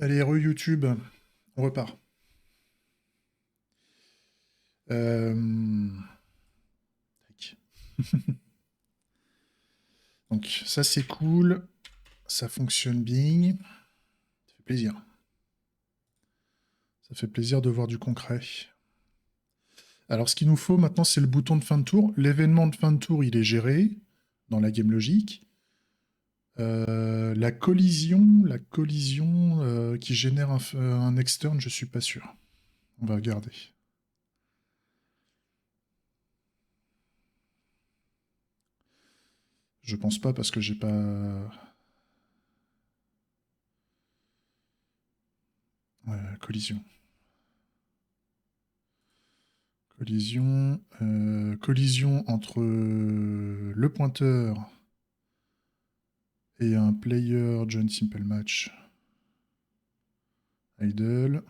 Allez, YouTube, on repart. Tac. Donc ça c'est cool, ça fonctionne bien, ça fait plaisir. Ça fait plaisir de voir du concret. Alors ce qu'il nous faut maintenant c'est le bouton de fin de tour. L'événement de fin de tour il est géré dans la game logique. La collision qui génère un externe, je suis pas sûr. On va regarder. Je pense pas parce que j'ai pas. Ouais, collision. Collision entre le pointeur et un player John Simple Match. Idle.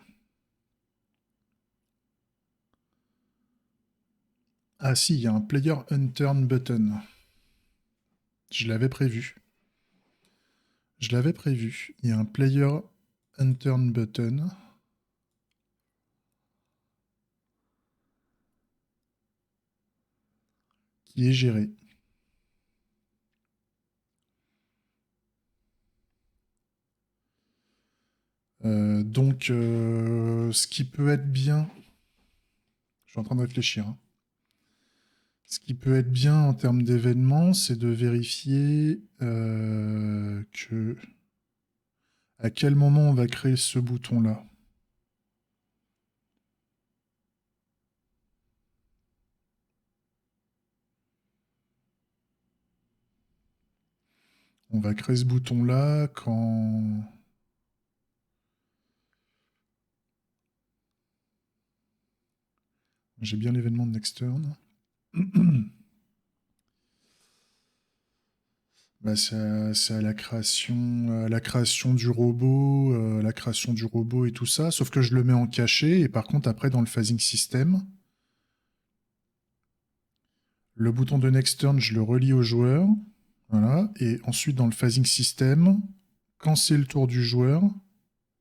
Ah si, il y a un player unturn button. Je l'avais prévu. Je l'avais prévu. Il y a un player unturn button. Qui est géré. Donc, ce qui peut être bien... Je suis en train de réfléchir. Hein. Ce qui peut être bien en termes d'événements, c'est de vérifier que... À quel moment on va créer ce bouton-là? On va créer ce bouton-là quand... J'ai bien l'événement de next turn. Bah, c'est à la création du robot, la création du robot et tout ça. Sauf que je le mets en cachet et par contre après dans le phasing system, le bouton de next turn je le relie au joueur, voilà. Et ensuite dans le phasing system, quand c'est le tour du joueur,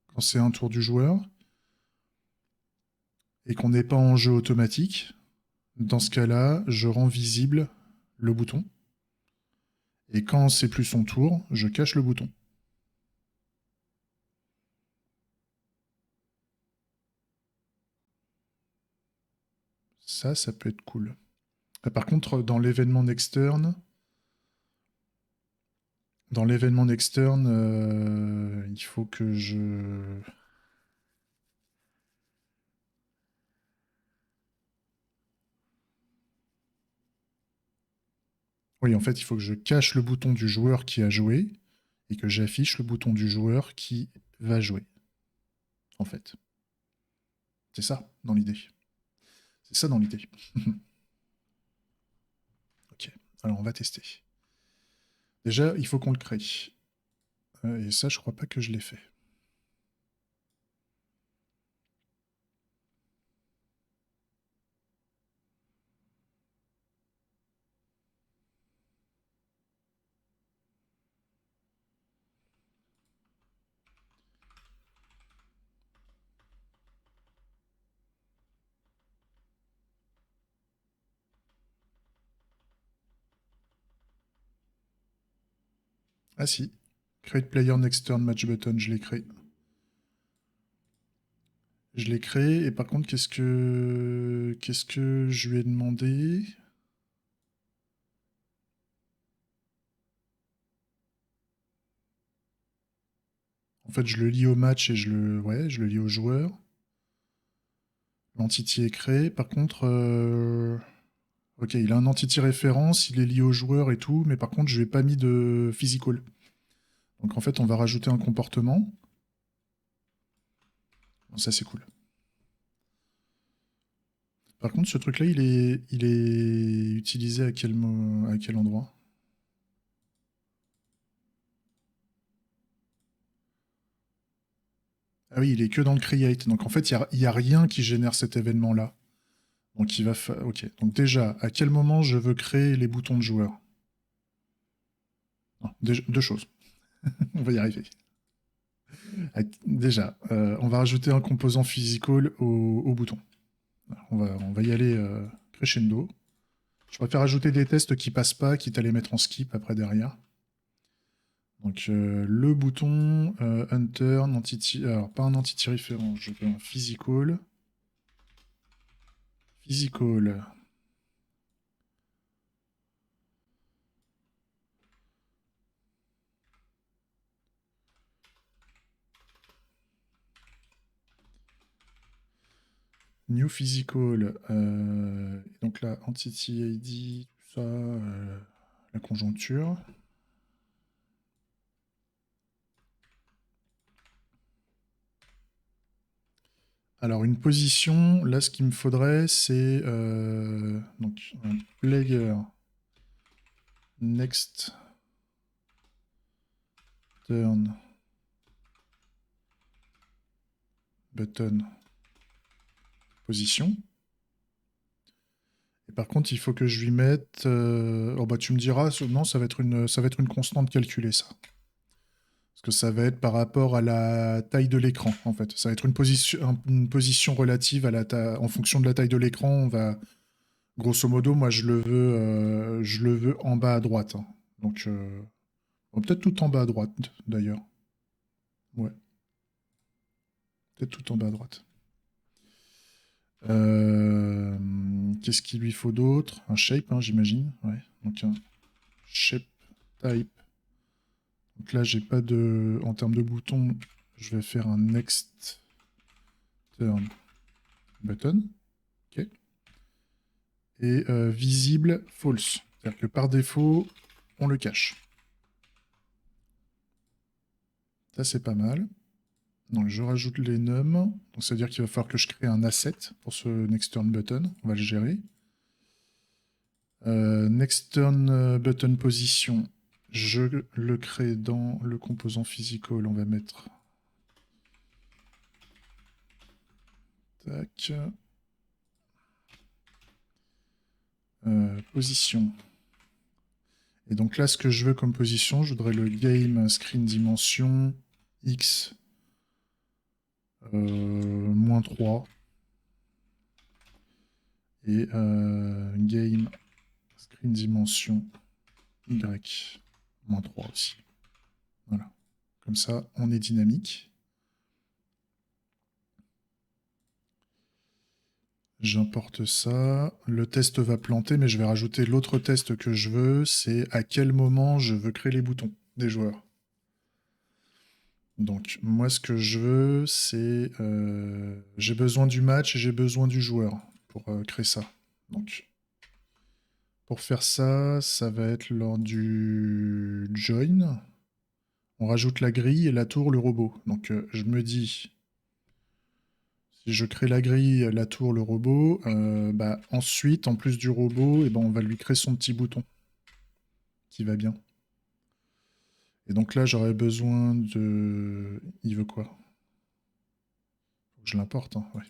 quand c'est un tour du joueur et qu'on n'est pas en jeu automatique, dans ce cas-là, je rends visible le bouton. Et quand c'est plus son tour, je cache le bouton. Ça peut être cool. Par contre, dans l'événement externe, il faut que je... Oui, en fait, il faut que je cache le bouton du joueur qui a joué et que j'affiche le bouton du joueur qui va jouer, en fait. C'est ça, dans l'idée. C'est ça, dans l'idée. Ok, alors on va tester. Déjà, il faut qu'on le crée. Et ça, je crois pas que je l'ai fait. Ah si, Create Player Next Turn Match Button, je l'ai créé. Je l'ai créé, et par contre, qu'est-ce que je lui ai demandé? En fait, je le lie au match et je le lie au joueur. L'entity est créé. Par contre, ok, il a un entity référence, il est lié au joueur et tout, mais par contre, je lui ai pas mis de physical. Donc en fait, on va rajouter un comportement. Bon, ça, c'est cool. Par contre, ce truc-là, il est utilisé à quel endroit? Ah oui, il est que dans le create. Donc en fait, il y a rien qui génère cet événement-là. Donc il va ok. Donc déjà, à quel moment je veux créer les boutons de joueur? Non, deux choses. On va y arriver. Déjà, on va rajouter un composant physical au bouton. On va y aller crescendo. Je préfère ajouter des tests qui passent pas, quitte à les mettre en skip après derrière. Donc le bouton Hunter, entity, alors pas un entity référent, je veux un physical. Physical. New physical. Donc là, entity ID, tout ça, la conjoncture. Alors une position, là ce qu'il me faudrait c'est donc un player next turn button position. Et par contre il faut que je lui mette oh bah tu me diras non ça va être une constante calculée ça. Parce que ça va être par rapport à la taille de l'écran, en fait. Ça va être une position relative à en fonction de la taille de l'écran. On va, grosso modo, moi, je le veux en bas à droite, hein. Donc, peut-être tout en bas à droite, d'ailleurs. Ouais, peut-être tout en bas à droite. Qu'est-ce qu'il lui faut d'autre? Un shape, hein, j'imagine. Ouais. Donc, un shape type. Donc là, j'ai pas de... En termes de bouton, je vais faire un next turn button. Ok. Et visible false. C'est-à-dire que par défaut, on le cache. Ça, c'est pas mal. Donc, je rajoute les num. Donc, ça veut dire qu'il va falloir que je crée un asset pour ce next turn button. On va le gérer. Next turn button position. Je le crée dans le composant physical. On va mettre... Tac. Position. Et donc là, ce que je veux comme position, je voudrais le game screen dimension x -3 et game screen dimension y -3 aussi. Voilà. Comme ça, on est dynamique. J'importe ça. Le test va planter, mais je vais rajouter l'autre test que je veux. C'est à quel moment je veux créer les boutons des joueurs. Donc, moi, ce que je veux, c'est... j'ai besoin du match et j'ai besoin du joueur pour créer ça. Donc, pour faire ça, ça va être lors du join. On rajoute la grille et la tour, le robot. Donc, je me dis... Si je crée la grille, la tour, le robot, bah, ensuite, en plus du robot, et ben, on va lui créer son petit bouton qui va bien. Et donc là, j'aurais besoin de... Il veut quoi? Faut que je l'importe, hein, ouais.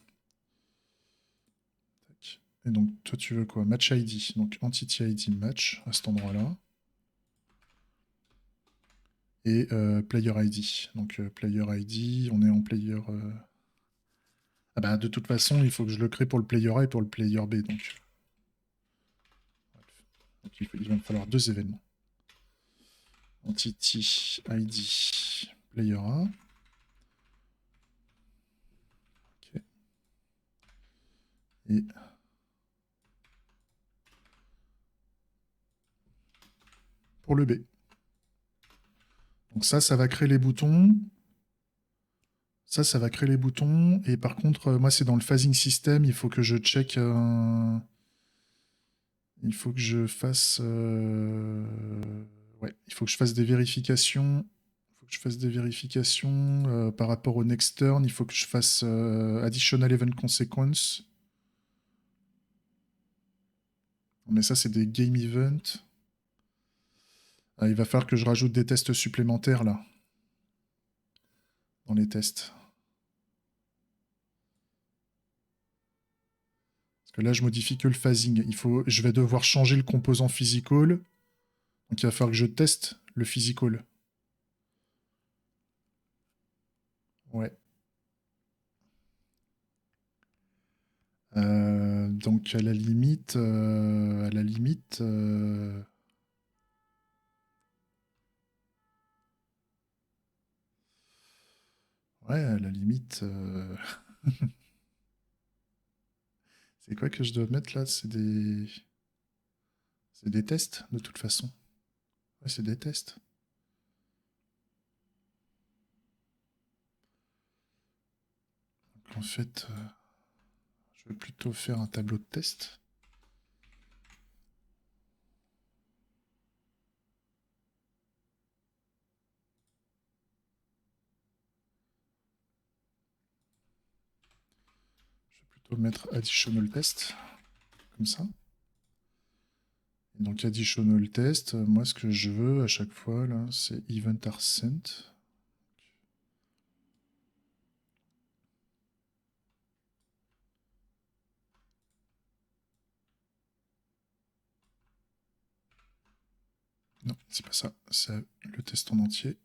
Tac. Et donc, toi, tu veux quoi? Match ID. Donc, Entity ID match à cet endroit-là. Et Player ID. Donc, Player ID, on est en Player... Ah bah, de toute façon, il faut que je le crée pour le Player A et pour le Player B. Donc, il va me falloir deux événements. Entity ID Player A. Ok. Et pour le B. Donc ça va créer les boutons. Ça va créer les boutons. Et par contre, moi, c'est dans le phasing system. Il faut que je check il faut que je fasse... Ouais, il faut que je fasse des vérifications. Il faut que je fasse des vérifications par rapport au next turn. Il faut que je fasse additional event consequence. Mais ça, c'est des game events. Ah, il va falloir que je rajoute des tests supplémentaires, là. Dans les tests. Parce que là, je modifie que le phasing. Je vais devoir changer le composant physical. Donc il va falloir que je teste le physical. Ouais. Donc à la limite, ouais, à la limite, c'est quoi que je dois mettre là? C'est des tests de toute façon. Ouais, c'est des tests. Donc en fait, je vais plutôt faire un tableau de test. Je vais plutôt mettre additional test comme ça. Et donc additional test, moi ce que je veux à chaque fois là, c'est event are sent. Non, c'est pas ça, c'est le test en entier.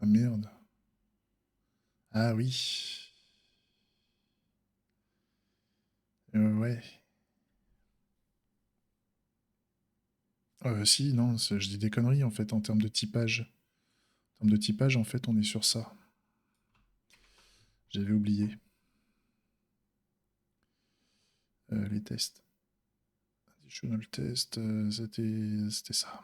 Ah merde. Ah oui. Ouais. Si, non, je dis des conneries en fait en termes de typage. En termes de typage, en fait, on est sur ça. J'avais oublié. Les tests. Additional test, c'était ça.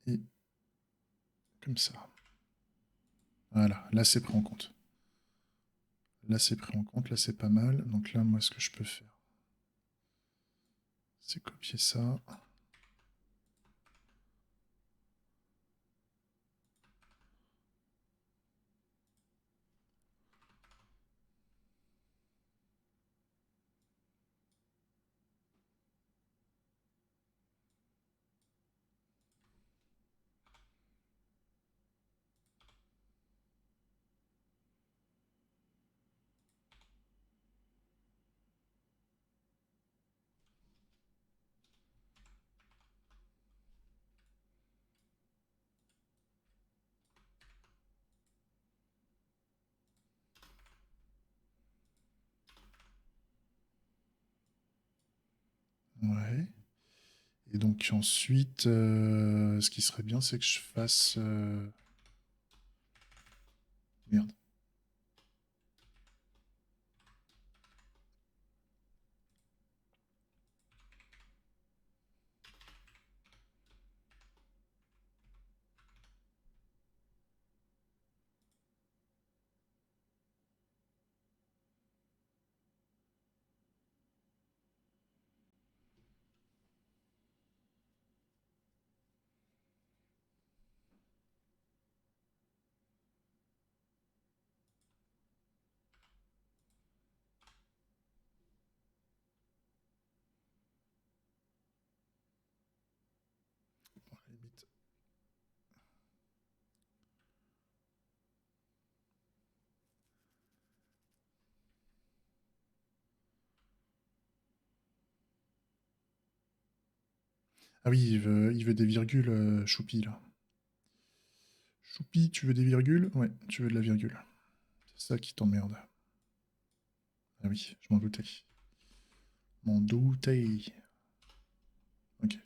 Et comme ça. Voilà, là c'est pris en compte. Là c'est pris en compte, là c'est pas mal. Donc là, moi, ce que je peux faire, c'est copier ça. Ouais. Et donc ensuite, ce qui serait bien, c'est que je fasse... Merde. Bon, à la limite. Ah oui, il veut des virgules, Choupi, là. Choupi, tu veux des virgules? Ouais, tu veux de la virgule. C'est ça qui t'emmerde. Ah oui, je m'en doutais. M'en doutais. Ok.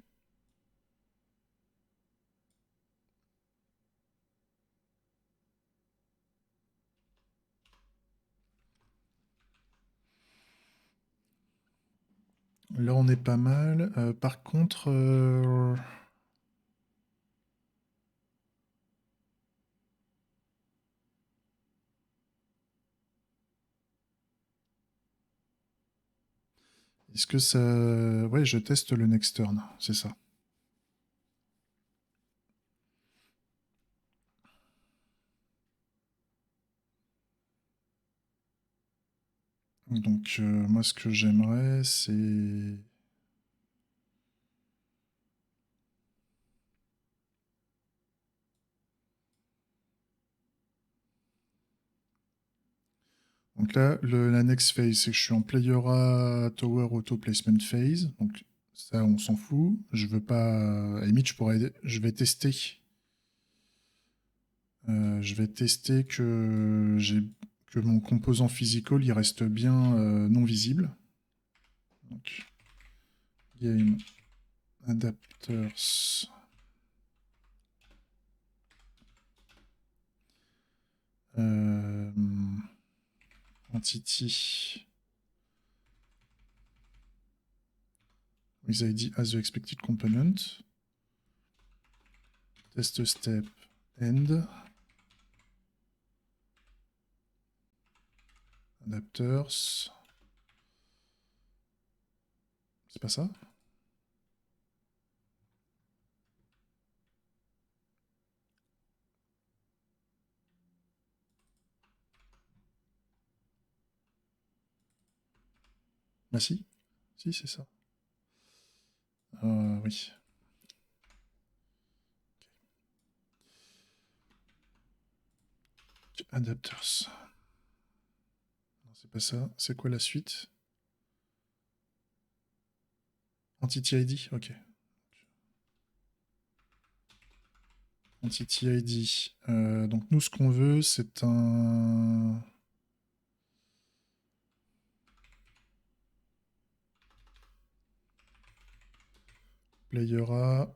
Là, on est pas mal. Par contre, Est-ce que ça... Ouais, je teste le next turn, c'est ça. Donc, moi, ce que j'aimerais, c'est... Donc là, la next phase, c'est que je suis en player A tower auto placement phase. Donc ça, on s'en fout. Je veux pas... À la limite, je vais tester. Je vais tester que mon composant physical, il reste bien non visible. Donc, game adapters. Entity with ID as the expected component. Test step end. Adapters. C'est pas ça? Bah si. Si, c'est ça. Oui. Adapters. Non, c'est pas ça. C'est quoi la suite? Entity ID? Ok. Entity ID. Donc nous, ce qu'on veut, c'est un... Player A.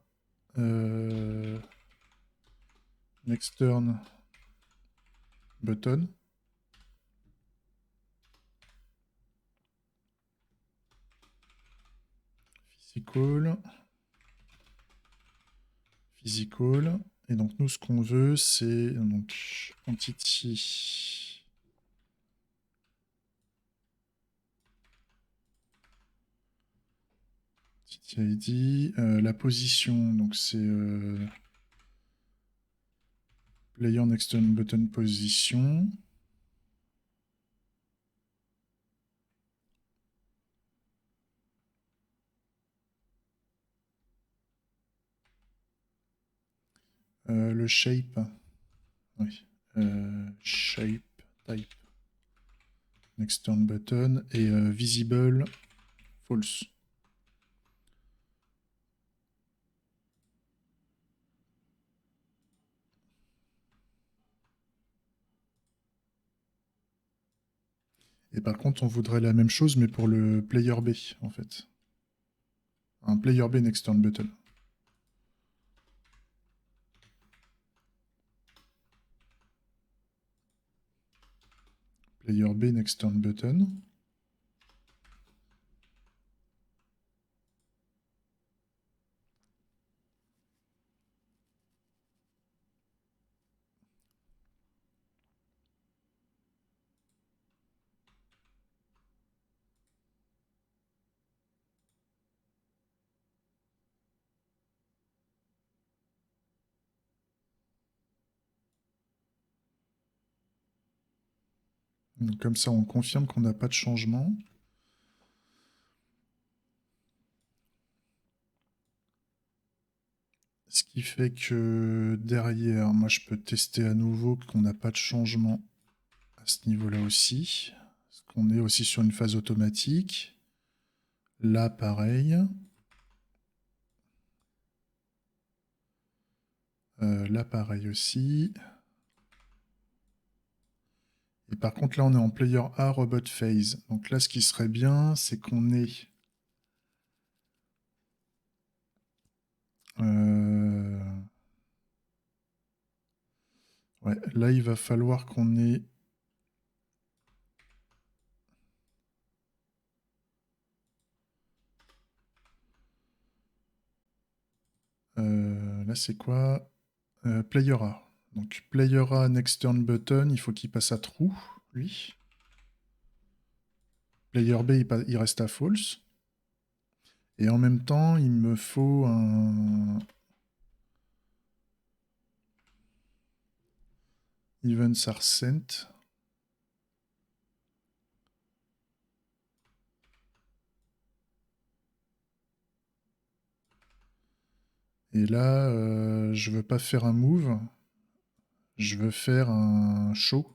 Next turn. Button. Physical. Physical. Et donc nous, ce qu'on veut, c'est donc entity. Entity ID. La position, donc c'est player next turn button position. Le shape. Oui. Shape type. Next turn button. Et visible false. Et par contre, on voudrait la même chose, mais pour le player B, en fait. Un player B next turn button. Player B next turn button. Donc, comme ça, on confirme qu'on n'a pas de changement. Ce qui fait que derrière, moi, je peux tester à nouveau qu'on n'a pas de changement à ce niveau-là aussi. Parce qu'on est aussi sur une phase automatique. Là, pareil. Là, pareil aussi. Et par contre, là, on est en player A robot phase. Donc là, ce qui serait bien, c'est qu'on ait... Ouais, là, il va falloir qu'on ait... Là, c'est quoi? Player A. Donc, player A, next turn button, il faut qu'il passe à true, lui. Player B, il reste à false. Et en même temps, il me faut un Events are sent. Et là, je veux pas faire un move. Je veux faire un show.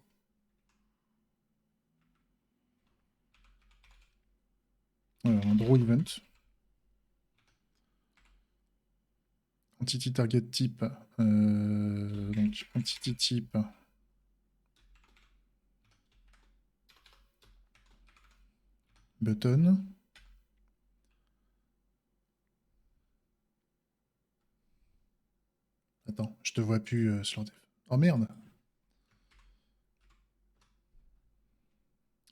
Voilà, un draw event. Entity target type. Donc, entity type. Button. Attends, je te vois plus sur l'ordef. Oh merde!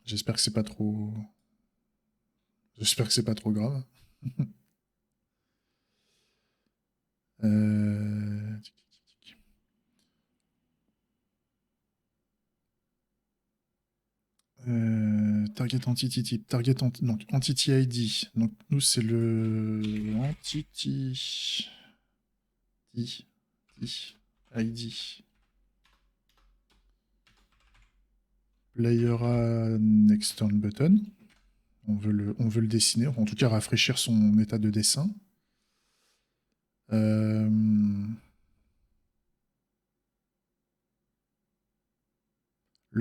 J'espère que c'est pas trop. J'espère que c'est pas trop grave. Tic, tic, tic. Target entity type. Donc entity ID. Donc nous c'est le entity ID. Player next turn button. On veut le dessiner, en tout cas rafraîchir son état de dessin. Le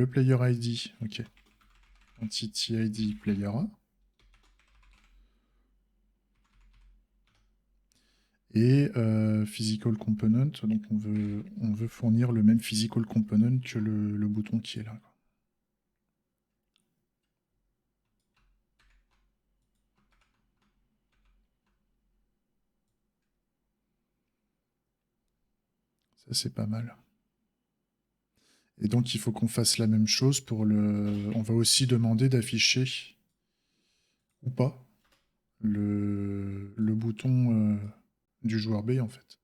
player ID, ok. Entity ID player A. Et physical component, donc on veut fournir le même physical component que le bouton qui est là. Ça c'est pas mal. Et donc il faut qu'on fasse la même chose pour le... On va aussi demander d'afficher, ou pas, le bouton du joueur B en fait.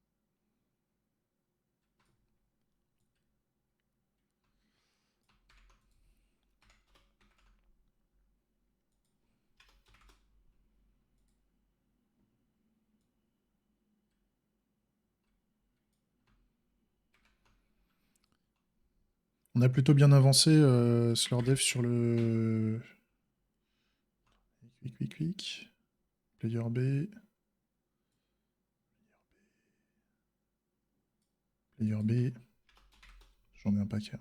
On a plutôt bien avancé, Slurdev, sur le... Quick. Player B. Player B. J'en ai un paquet.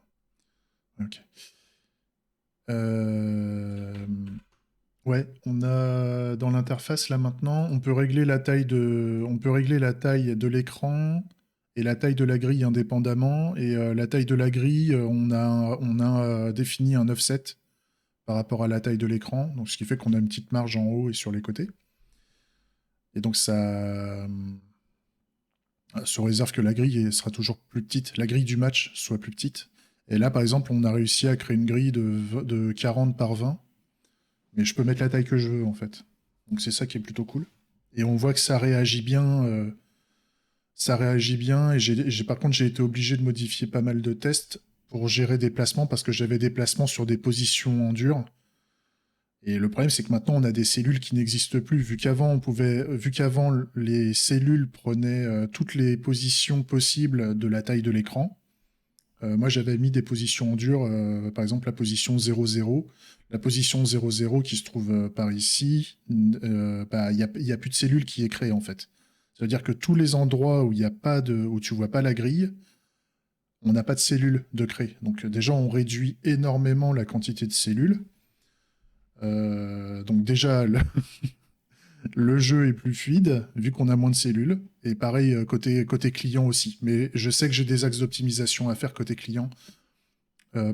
Ok. Ouais, on a dans l'interface là maintenant, on peut régler la taille de l'écran et la taille de la grille indépendamment. Et la taille de la grille, on a défini un offset par rapport à la taille de l'écran, donc ce qui fait qu'on a une petite marge en haut et sur les côtés. Et donc ça, sous réserve que la grille sera toujours plus petite, la grille du match soit plus petite. Et là, par exemple, on a réussi à créer une grille de 40 par 20, mais je peux mettre la taille que je veux en fait. Donc c'est ça qui est plutôt cool. Et on voit que ça réagit bien. Et par contre, j'ai été obligé de modifier pas mal de tests pour gérer des placements parce que j'avais des placements sur des positions en dur. Et le problème, c'est que maintenant, on a des cellules qui n'existent plus. Vu qu'avant, les cellules prenaient toutes les positions possibles de la taille de l'écran. Moi, j'avais mis des positions en dur, par exemple la position 0,0. La position 0,0 qui se trouve par ici, bah, il n'y a plus de cellules qui est créée, en fait. C'est-à-dire que tous les endroits où tu vois pas la grille, on n'a pas de cellules de créer. Donc déjà, on réduit énormément la quantité de cellules. Donc déjà, le jeu est plus fluide, vu qu'on a moins de cellules. Et pareil, côté client aussi. Mais je sais que j'ai des axes d'optimisation à faire côté client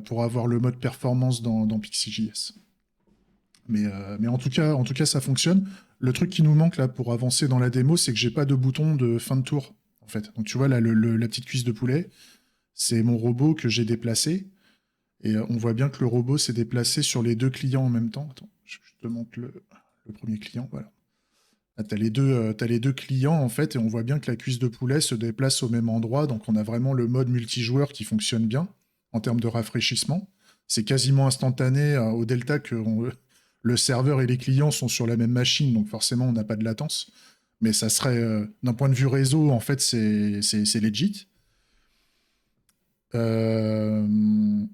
pour avoir le mode performance dans PixieJS. Mais en tout cas, ça fonctionne. Le truc qui nous manque là pour avancer dans la démo, c'est que j'ai pas de bouton de fin de tour, en fait. Donc tu vois là, la petite cuisse de poulet, c'est mon robot que j'ai déplacé. Et on voit bien que le robot s'est déplacé sur les deux clients en même temps. Attends, je te montre le premier client, voilà. Là, t'as les deux clients, en fait, et on voit bien que la cuisse de poulet se déplace au même endroit. Donc on a vraiment le mode multijoueur qui fonctionne bien en termes de rafraîchissement. C'est quasiment instantané au delta que le serveur et les clients sont sur la même machine, donc forcément on n'a pas de latence. Mais ça serait, d'un point de vue réseau, en fait, c'est legit. Le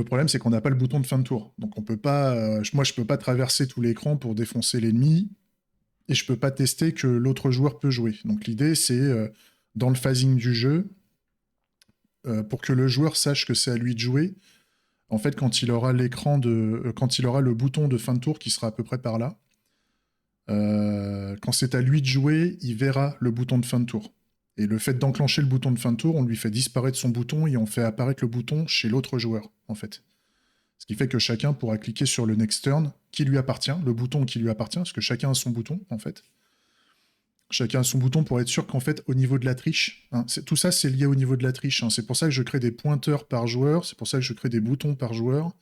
problème, c'est qu'on n'a pas le bouton de fin de tour. Donc on peut pas, moi, je peux pas traverser tout l'écran pour défoncer l'ennemi, et je peux pas tester que l'autre joueur peut jouer. Donc l'idée, c'est, dans le phasing du jeu, pour que le joueur sache que c'est à lui de jouer, en fait, quand il aura quand il aura le bouton de fin de tour qui sera à peu près par là, quand c'est à lui de jouer, il verra le bouton de fin de tour. Et le fait d'enclencher le bouton de fin de tour, on lui fait disparaître son bouton et on fait apparaître le bouton chez l'autre joueur, en fait. Ce qui fait que chacun pourra cliquer sur le next turn qui lui appartient, le bouton qui lui appartient, parce que chacun a son bouton, en fait. Chacun a son bouton pour être sûr qu'en fait, au niveau de la triche, hein, tout ça, c'est lié au niveau de la triche. Hein. C'est pour ça que je crée des pointeurs par joueur, c'est pour ça que je crée des boutons par joueur,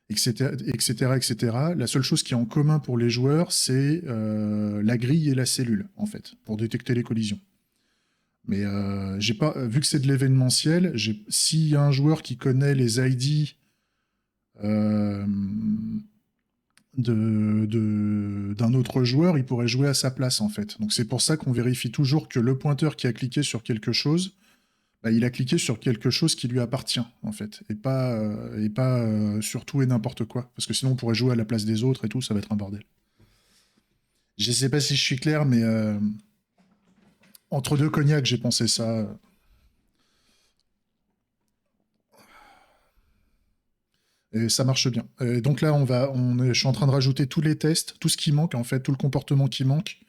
etc., etc., etc. La seule chose qui est en commun pour les joueurs, c'est la grille et la cellule, en fait, pour détecter les collisions. Mais j'ai pas, vu que c'est de l'événementiel, s'il y a un joueur qui connaît les ID euh, d'un autre joueur, il pourrait jouer à sa place, en fait. Donc c'est pour ça qu'on vérifie toujours que le pointeur qui a cliqué sur quelque chose, bah, il a cliqué sur quelque chose qui lui appartient, en fait, et pas sur tout et n'importe quoi. Parce que sinon, on pourrait jouer à la place des autres et tout, ça va être un bordel. Je sais pas si je suis clair, mais entre deux cognacs, j'ai pensé ça. Et ça marche bien. Et donc là, je suis en train de rajouter tous les tests, tout ce qui manque, en fait, tout le comportement qui manque,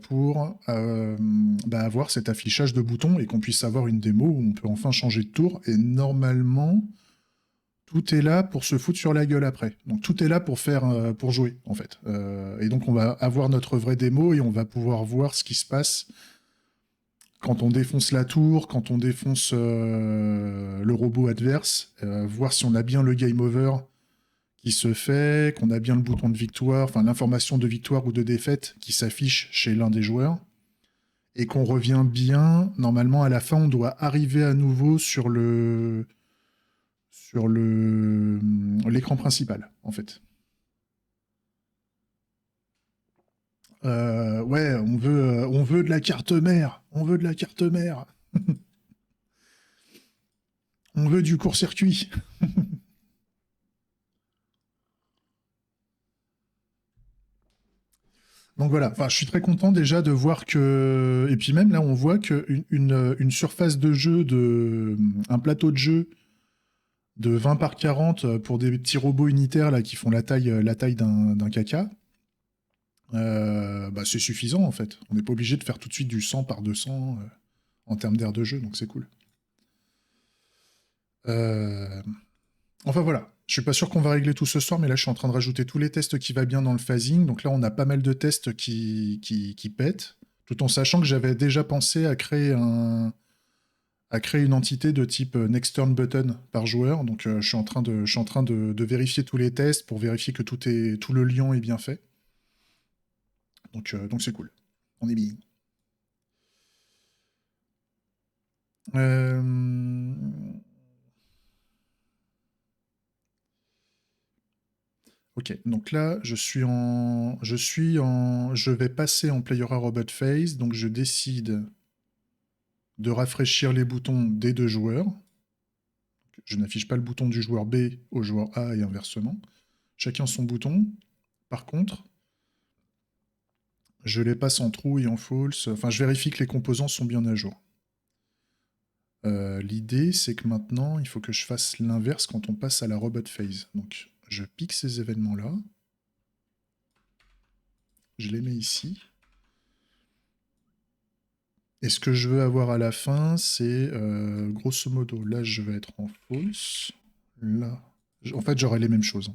pour bah, avoir cet affichage de boutons et qu'on puisse avoir une démo où on peut enfin changer de tour. Et normalement, tout est là pour se foutre sur la gueule après. Donc tout est là pour jouer, en fait. Et donc on va avoir notre vraie démo et on va pouvoir voir ce qui se passe quand on défonce la tour, quand on défonce le robot adverse, voir si on a bien le game over qui se fait, qu'on a bien le bouton de victoire, enfin l'information de victoire ou de défaite qui s'affiche chez l'un des joueurs, et qu'on revient bien. Normalement, à la fin, on doit arriver à nouveau sur l'écran principal, en fait. Ouais, on veut de la carte mère. On veut de la carte mère. On veut du court-circuit. Donc voilà, enfin, je suis très content déjà de voir que... Et puis même là, on voit qu'une surface de jeu, un plateau de jeu de 20 par 40 pour des petits robots unitaires là, qui font la taille d'un caca, bah, c'est suffisant en fait. On n'est pas obligé de faire tout de suite du 100 par 200 en termes d'aire de jeu, donc c'est cool. Euh, Enfin voilà, je suis pas sûr qu'on va régler tout ce soir, mais là je suis en train de rajouter tous les tests qui va bien dans le phasing. Donc là on a pas mal de tests qui pètent, tout en sachant que j'avais déjà pensé à créer une entité de type next turn button par joueur. Donc je suis en train de vérifier tous les tests pour vérifier que tout le lien est bien fait. Donc c'est cool. On est bien. Euh, Ok, donc là, je vais passer en Player Robot Phase, donc je décide de rafraîchir les boutons des deux joueurs. Je n'affiche pas le bouton du joueur B au joueur A et inversement. Chacun son bouton. Par contre, je les passe en true et en false. Enfin, je vérifie que les composants sont bien à jour. L'idée, c'est que maintenant, il faut que je fasse l'inverse quand on passe à la Robot Phase. Donc, je pique ces événements-là. Je les mets ici. Et ce que je veux avoir à la fin, c'est grosso modo, là je vais être en false. Là, en fait j'aurai les mêmes choses.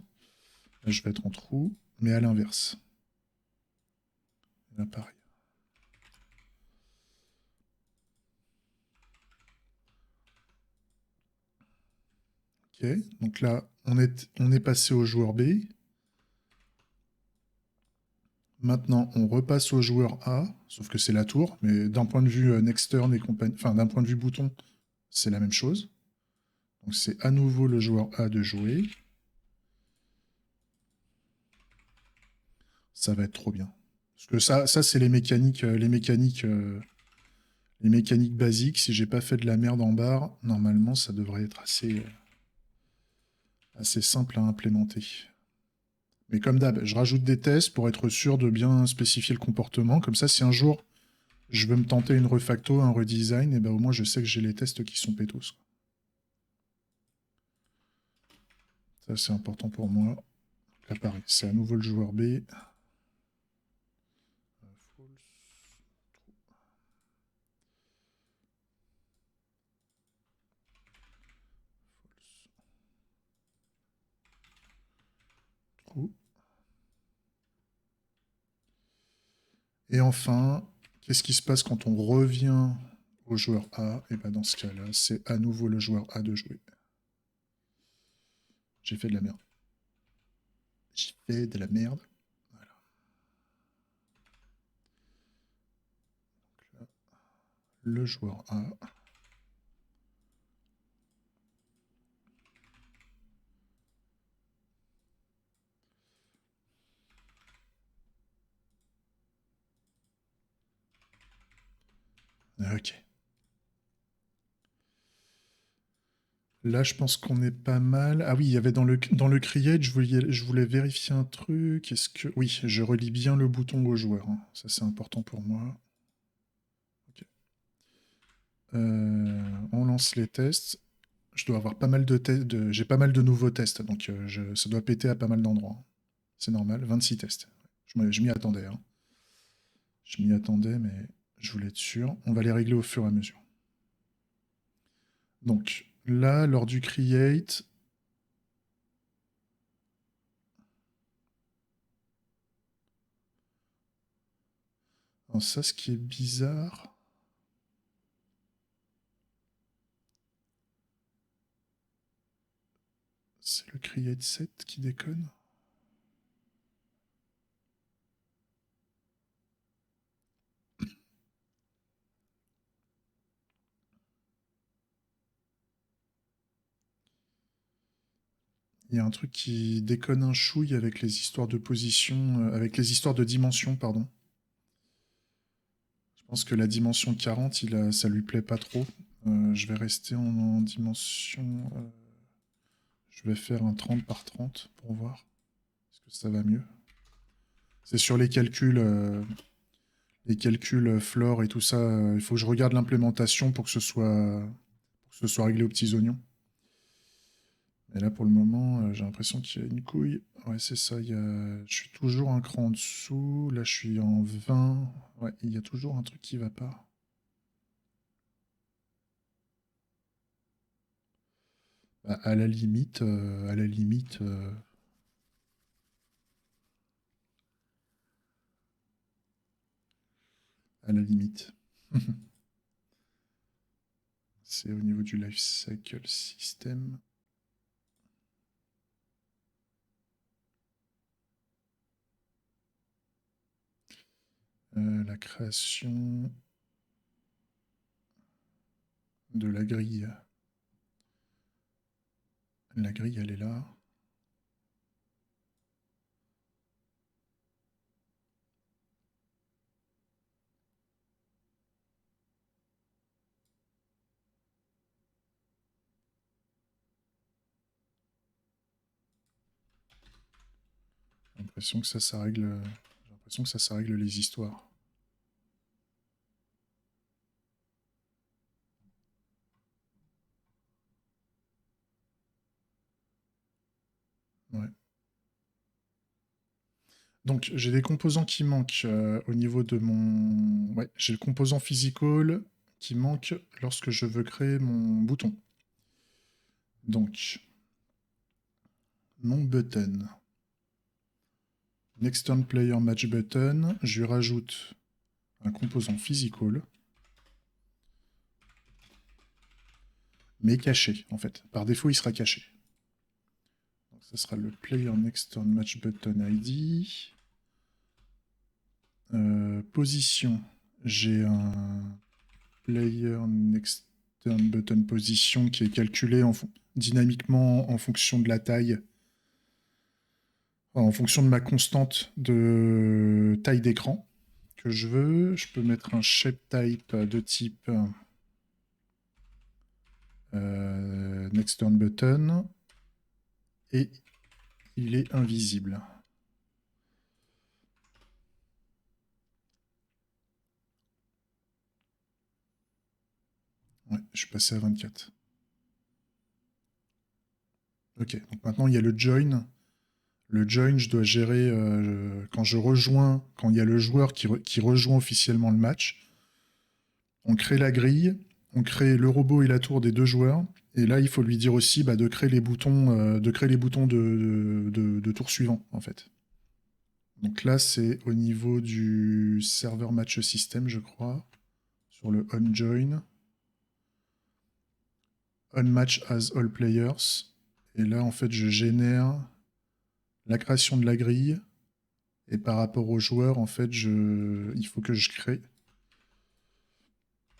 Là je vais être en true, mais à l'inverse. Là pareil. Ok, donc là on est passé au joueur B. Maintenant on repasse au joueur A, sauf que c'est la tour, mais d'un point de vue next turn et compagnie, enfin d'un point de vue bouton, c'est la même chose. Donc c'est à nouveau le joueur A de jouer. Ça va être trop bien. Parce que ça c'est les mécaniques basiques. Si j'ai pas fait de la merde en barre, normalement, ça devrait être assez simple à implémenter. Mais comme d'hab, je rajoute des tests pour être sûr de bien spécifier le comportement. Comme ça, si un jour je veux me tenter une refacto, un redesign, et ben au moins je sais que j'ai les tests qui sont pétos. Ça, c'est important pour moi. Là, pareil, c'est à nouveau le joueur B. True. Et enfin, qu'est-ce qui se passe quand on revient au joueur A? Et ben dans ce cas-là, c'est à nouveau le joueur A de jouer. J'ai fait de la merde. J'ai fait de la merde. Voilà. Donc là, le joueur A. Ok. Là, je pense qu'on est pas mal. Ah oui, il y avait dans le create, je voulais vérifier un truc. Est-ce que... Oui, je relie bien le bouton au joueur, hein. Ça, c'est important pour moi. Ok. On lance les tests. Je dois avoir pas mal de tests. J'ai pas mal de nouveaux tests, donc ça doit péter à pas mal d'endroits, hein. C'est normal, 26 tests. Je m'y attendais, hein. Je m'y attendais, mais je voulais être sûr. On va les régler au fur et à mesure. Donc là, lors du create, alors ça, ce qui est bizarre, c'est le create set qui déconne. Il y a un truc qui déconne un chouille avec les histoires de position, avec les histoires de dimension, pardon. Je pense que la dimension 40, ça lui plaît pas trop. Je vais rester en dimension. Je vais faire un 30 par 30 pour voir. Est-ce que ça va mieux? C'est sur les calculs floor et tout ça. Il faut que je regarde l'implémentation pour que ce soit réglé aux petits oignons. Et là, pour le moment, j'ai l'impression qu'il y a une couille. Ouais, c'est ça. Je suis toujours un cran en dessous. Là, je suis en 20. Ouais, il y a toujours un truc qui va pas. Bah, à la limite, à la limite. C'est au niveau du life cycle system. La création de la grille. La grille, elle est là. J'ai l'impression que ça règle. J'ai l'impression que ça règle les histoires. Ouais. Donc, j'ai des composants qui manquent au niveau de mon... Ouais, j'ai le composant physical qui manque lorsque je veux créer mon bouton. Donc, mon button. Next turn player match button. Je lui rajoute un composant physical. Mais caché, en fait. Par défaut, il sera caché. Donc, ça sera le player next turn match button ID. Position. J'ai un player next turn button position qui est calculé dynamiquement en fonction de la taille. En fonction de ma constante de taille d'écran que je veux, je peux mettre un shape type de type next turn button et il est invisible. Ouais, je suis passé à 24. Ok, donc maintenant il y a le join. Le join, je dois gérer quand je rejoins, quand il y a le joueur qui rejoint officiellement le match. On crée la grille, on crée le robot et la tour des deux joueurs. Et là, il faut lui dire aussi de créer les boutons, de tour suivant, en fait. Donc là, c'est au niveau du serveur match system, je crois, sur le on join. On match as all players. Et là, en fait, je génère la création de la grille. Et par rapport aux joueurs, en fait, il faut que je crée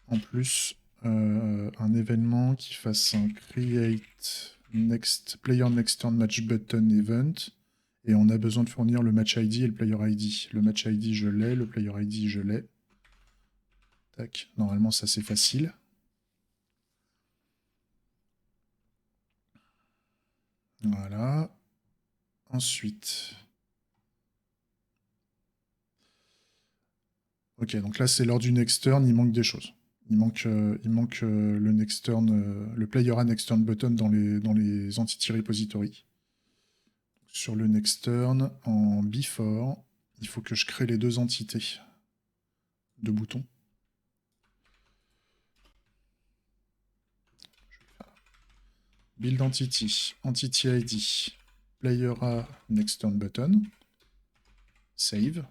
en plus un événement qui fasse un create next player next turn match button event. Et on a besoin de fournir le match ID et le player ID. Le match ID, je l'ai. Le player ID, je l'ai. Tac. Normalement, ça, c'est facile. Voilà. Ensuite. Ok, donc là, c'est lors du next turn, il manque des choses. Il manque le next turn, le player a next turn button dans les entity repository. Sur le next turn, en before, il faut que je crée les deux entités de boutons. Build entity, entity ID, player a next turn button, save,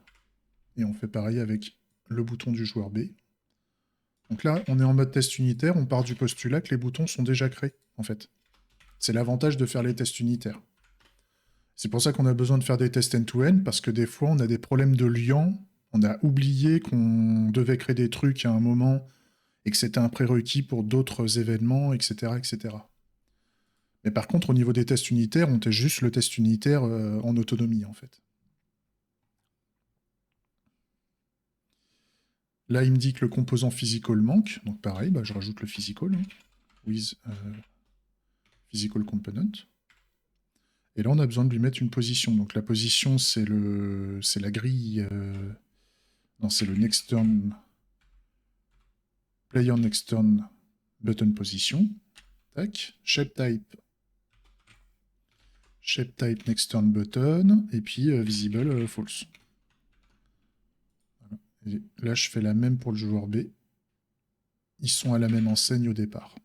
et on fait pareil avec le bouton du joueur B. Donc là, on est en mode test unitaire, on part du postulat que les boutons sont déjà créés, en fait. C'est l'avantage de faire les tests unitaires. C'est pour ça qu'on a besoin de faire des tests end-to-end, parce que des fois, on a des problèmes de liant. On a oublié qu'on devait créer des trucs à un moment et que c'était un prérequis pour d'autres événements, etc., etc. Mais par contre, au niveau des tests unitaires, on teste juste le test unitaire en autonomie, en fait. Là, il me dit que le composant physical manque. Donc pareil, je rajoute le physical, with physical component. Et là, on a besoin de lui mettre une position. Donc la position, c'est la grille. Non, c'est le next turn. Player next turn button position. Tac. Shape type. Shape type next turn button. Et puis visible false. Voilà. Et là, je fais la même pour le joueur B. Ils sont à la même enseigne au départ.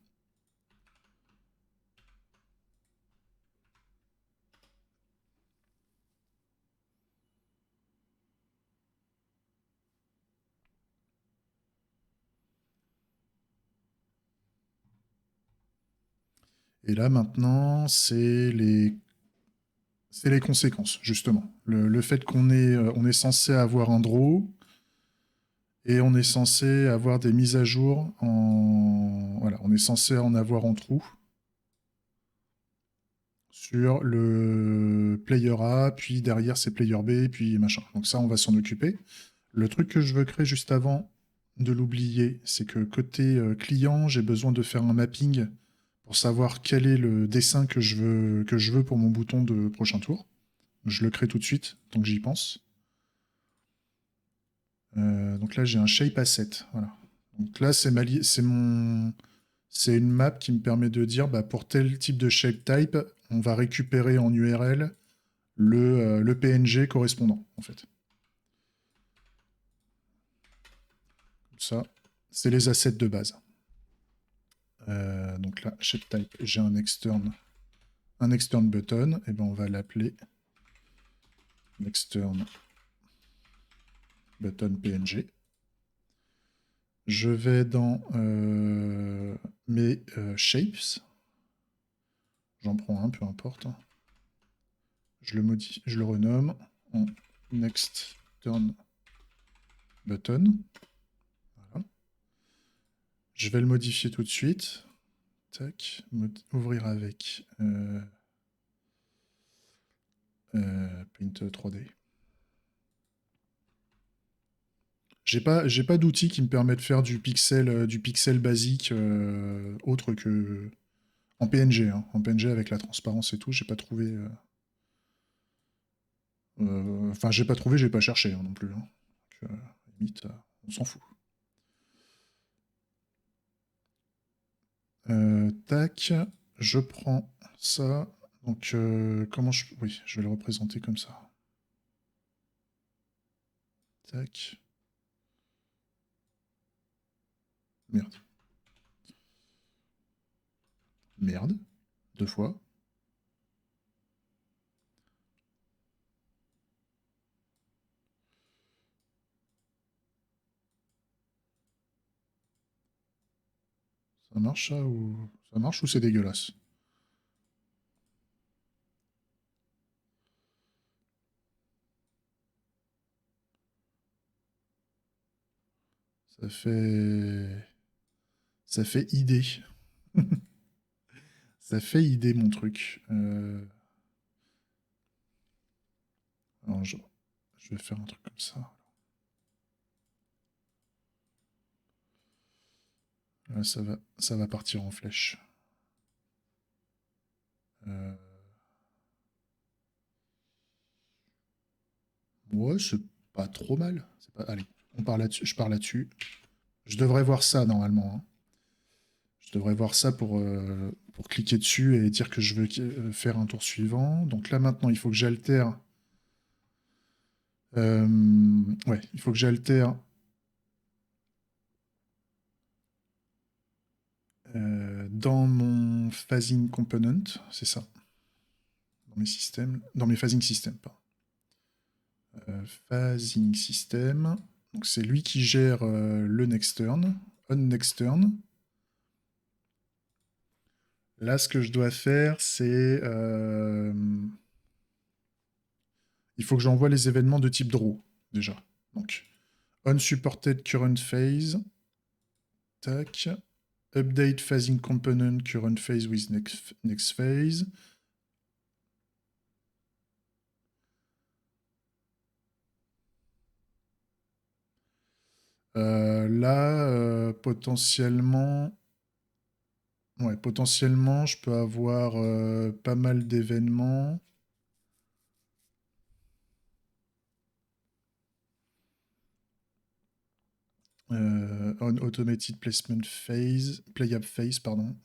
Et là, maintenant, c'est les conséquences, justement. Le fait qu'on on est censé avoir un draw et on est censé avoir des mises à jour en... Voilà, on est censé en avoir en trou sur le player A, puis derrière c'est player B, puis machin. Donc ça, on va s'en occuper. Le truc que je veux créer juste avant de l'oublier, c'est que côté client, j'ai besoin de faire un mapping pour savoir quel est le dessin que je veux pour mon bouton de prochain tour. Je le crée tout de suite, donc j'y pense. Donc là, j'ai un shape asset. Voilà. Donc là, c'est une map qui me permet de dire, pour tel type de shape type, on va récupérer en URL le PNG correspondant, en fait. Comme ça, c'est les assets de base. Donc là, shape type, j'ai un extern button, et ben on va l'appeler extern button PNG. Je vais dans mes shapes. J'en prends un, peu importe. Je le modifie, je le renomme en next turn button. Voilà. Je vais le modifier tout de suite. Tac, ouvrir avec Paint 3D. J'ai pas d'outil qui me permet de faire du pixel basique autre que en PNG. Hein. En PNG avec la transparence et tout, j'ai pas trouvé. Enfin, j'ai pas trouvé, j'ai pas cherché hein, non plus. Hein. Donc, limite, on s'en fout. Tac, je prends ça. Donc, comment je... Oui, je vais le représenter comme ça. Tac. Merde. Merde. 2 fois. Ça marche ça ou... Ça marche ou c'est dégueulasse? Ça fait... Ça fait idée. Ça fait idée mon truc. Alors, je vais faire un truc comme ça. Là, ça va partir en flèche. Euh, Ouais, c'est pas trop mal. Allez, on part là-dessus. Je pars là-dessus. Je devrais voir ça normalement. Hein. Je devrais voir ça pour cliquer dessus et dire que je veux faire un tour suivant. Donc là maintenant, il faut que j'altère. Ouais, il faut que j'altère dans mon phasing component, c'est ça. Dans mes systèmes, dans mes phasing systems, pardon. Phasing system. Donc c'est lui qui gère le next turn, on next turn. Là, ce que je dois faire, c'est il faut que j'envoie les événements de type draw déjà. Donc unsupported current phase, tac, update phasing component current phase with next phase. Là, potentiellement, ouais, potentiellement, je peux avoir pas mal d'événements. On automated placement phase, playable phase, pardon.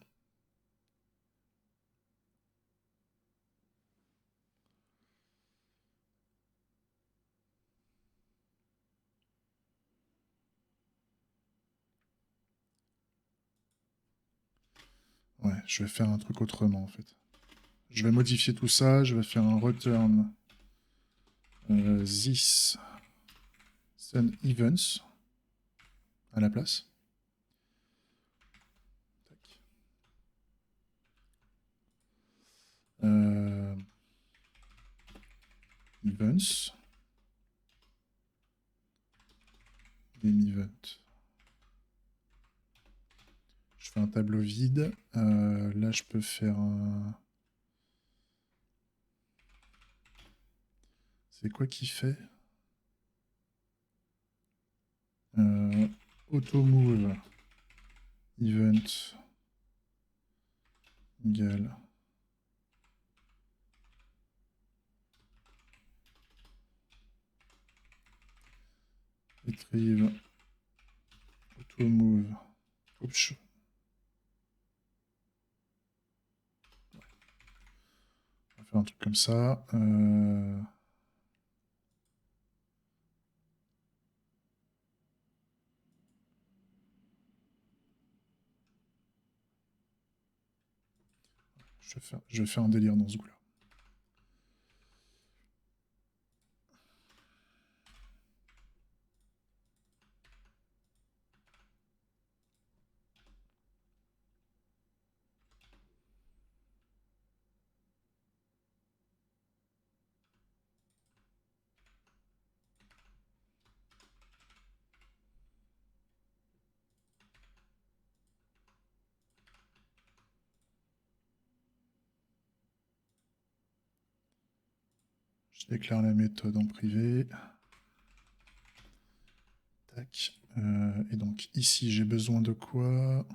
Ouais, je vais faire un truc autrement en fait. Je vais modifier tout ça, je vais faire un return this sun events à la place. Tac. Events. Game event. Je fais un tableau vide. Là, je peux faire un... C'est quoi qui fait auto move event égale retrieve auto move. Oups. On va faire un truc comme ça. Je vais faire un délire dans ce goût-là. Je déclare la méthode en privé. Tac. Et donc ici, j'ai besoin de quoi?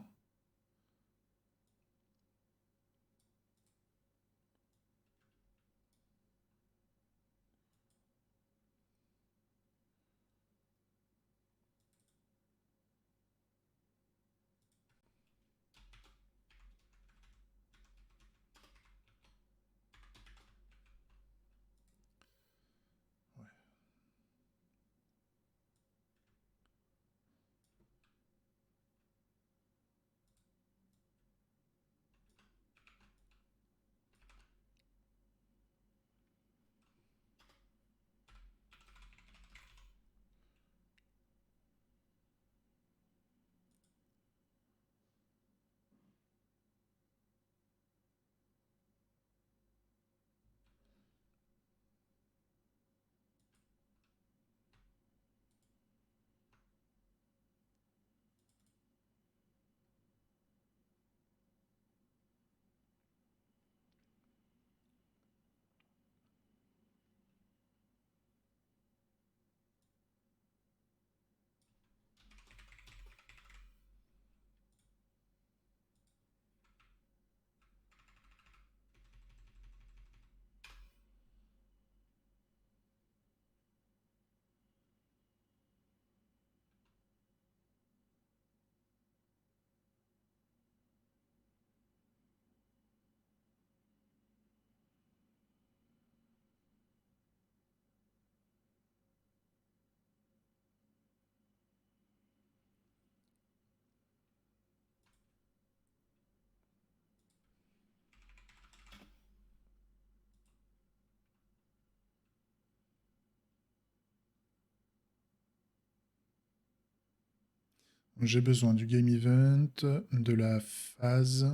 J'ai besoin du game event, de la phase.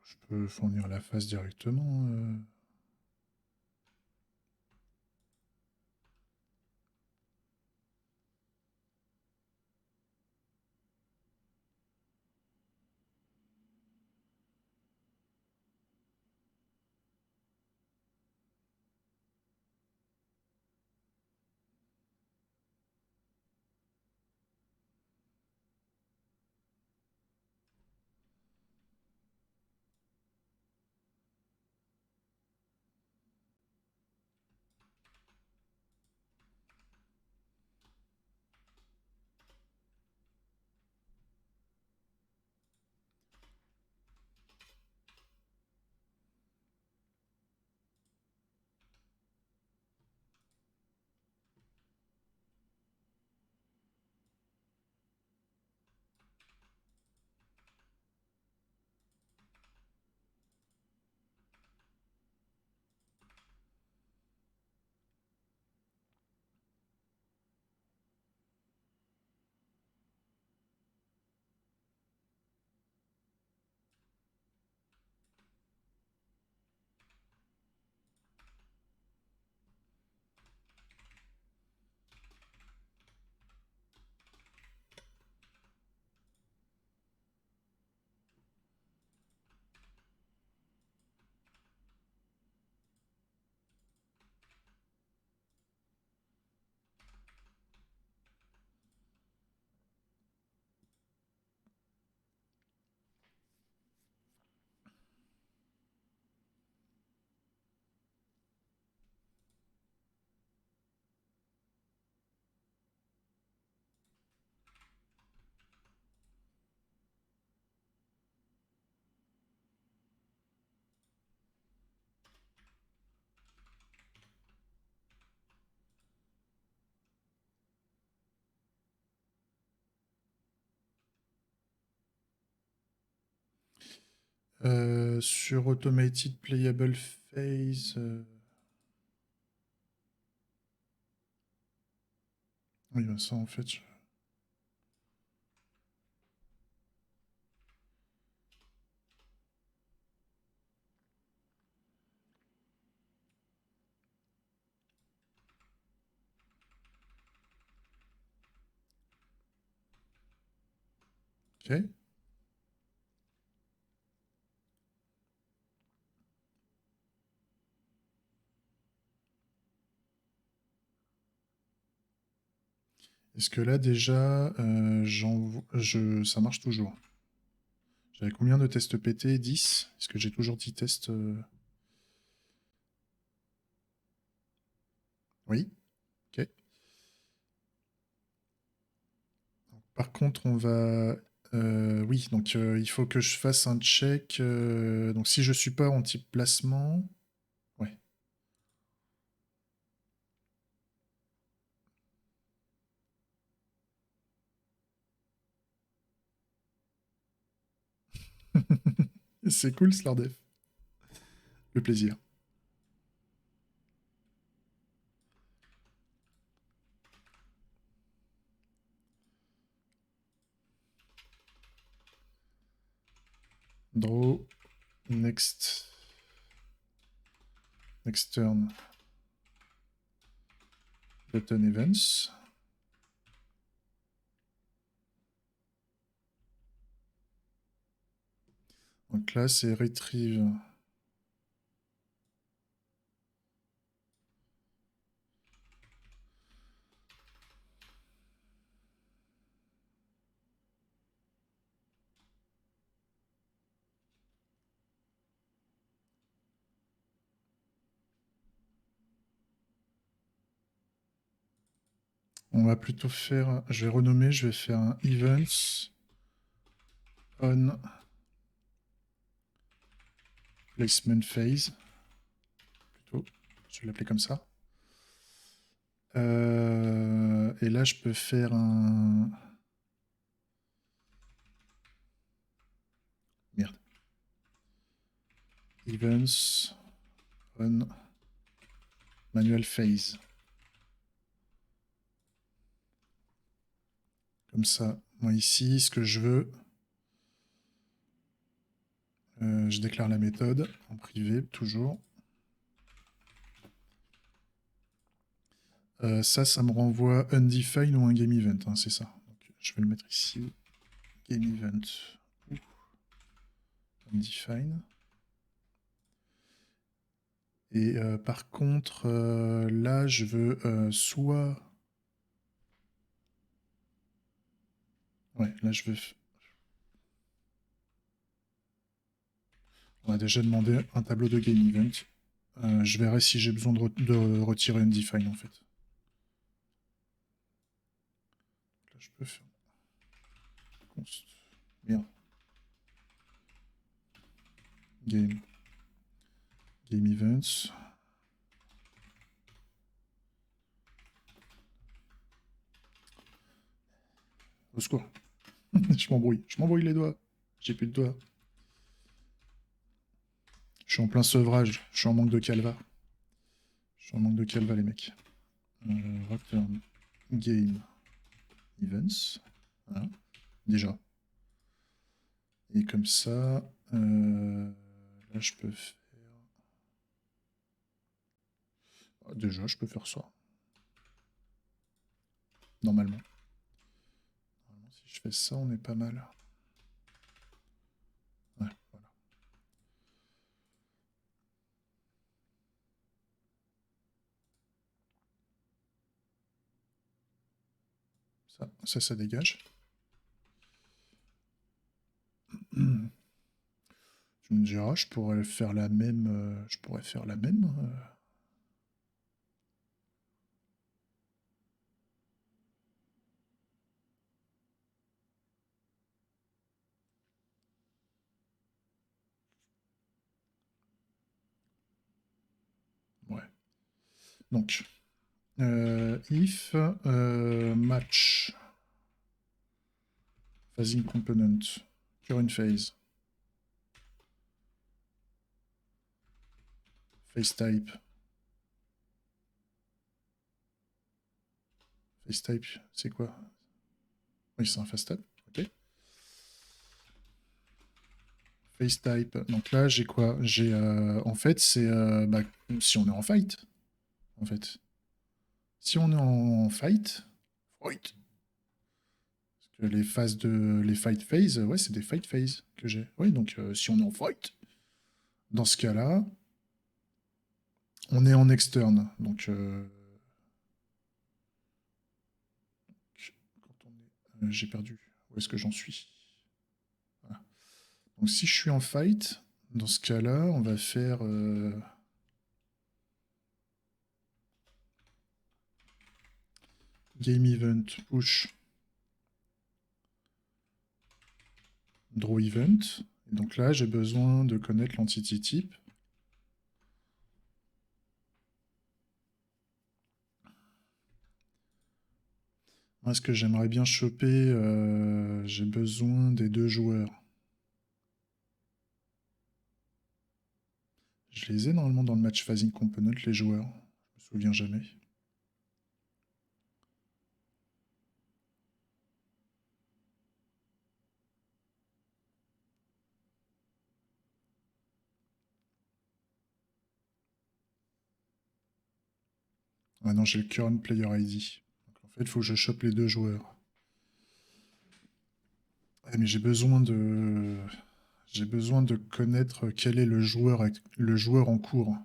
Je peux fournir la phase directement. Sur Automated Playable Phase. Oui, bah ça en fait. Ok. Est-ce que là déjà, ça marche toujours? J'avais combien de tests pétés? 10? Est-ce que j'ai toujours 10 tests Oui. Ok. Par contre, on va... oui, donc il faut que je fasse un check. Donc si je suis pas en type placement... Ouais. C'est cool, Slardef. Le plaisir. Draw. Next. Next turn. Button events. Donc là, c'est retrieve. On va plutôt faire... Je vais renommer, je vais faire un events on placement phase. Plutôt, je vais l'appeler comme ça. Et là, je peux faire un... Merde. Events on manual phase. Comme ça, moi ici, ce que je veux, je déclare la méthode en privé, toujours. Ça me renvoie undefined ou un game event, hein, c'est ça. Donc, je vais le mettre ici. Game event. Undefined. Et par contre, là, je veux soit... Ouais, là, je veux... On a déjà demandé un tableau de game event. Je verrai si j'ai besoin de retirer undefined, en fait. Là, je peux faire... Const. Merde. Game events. Au secours. Je m'embrouille les doigts. J'ai plus de doigts. Je suis en plein sevrage. Je suis en manque de calva. Je suis en manque de calva, les mecs. Return game events. Voilà. Déjà. Et comme ça, là, je peux faire... Déjà, je peux faire ça. Normalement. Si je fais ça, on est pas mal. Ouais, voilà. Ça dégage. Tu me diras, je pourrais faire la même. Je pourrais faire la même. Ouais. Donc, if match phasing component current phase phase type c'est quoi? Oui, c'est un phase type. Ok. Phase type. Donc là, j'ai quoi? J'ai en fait, c'est bah, si on est en fight. En fait, si on est en fight, Les phases les fight phase, ouais, c'est des fight phase que j'ai. Oui, donc si on est en fight, dans ce cas-là, on est en externe. Donc, j'ai perdu. Où est-ce que j'en suis? Voilà. Donc, si je suis en fight, dans ce cas-là, on va faire game event push draw event. Et donc là, j'ai besoin de connaître l'entity type. Moi, ce que j'aimerais bien choper, j'ai besoin des deux joueurs. Je les ai normalement dans le match phasing component, les joueurs. Je me souviens jamais. Ah non, j'ai le current player ID. Donc, en fait, il faut que je chope les deux joueurs. Ouais, mais j'ai besoin de connaître quel est le joueur en cours.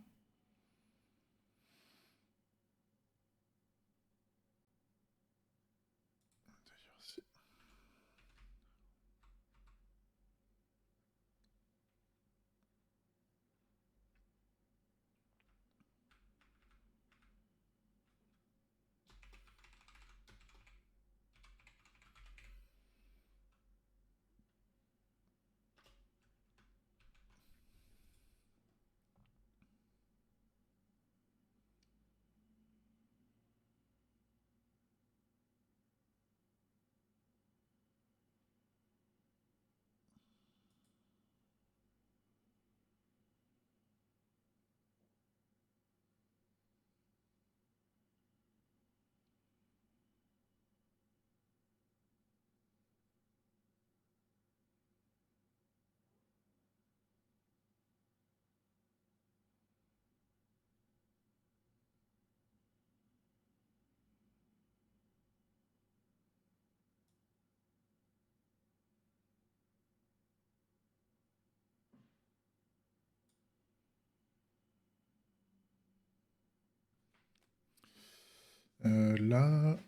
Là.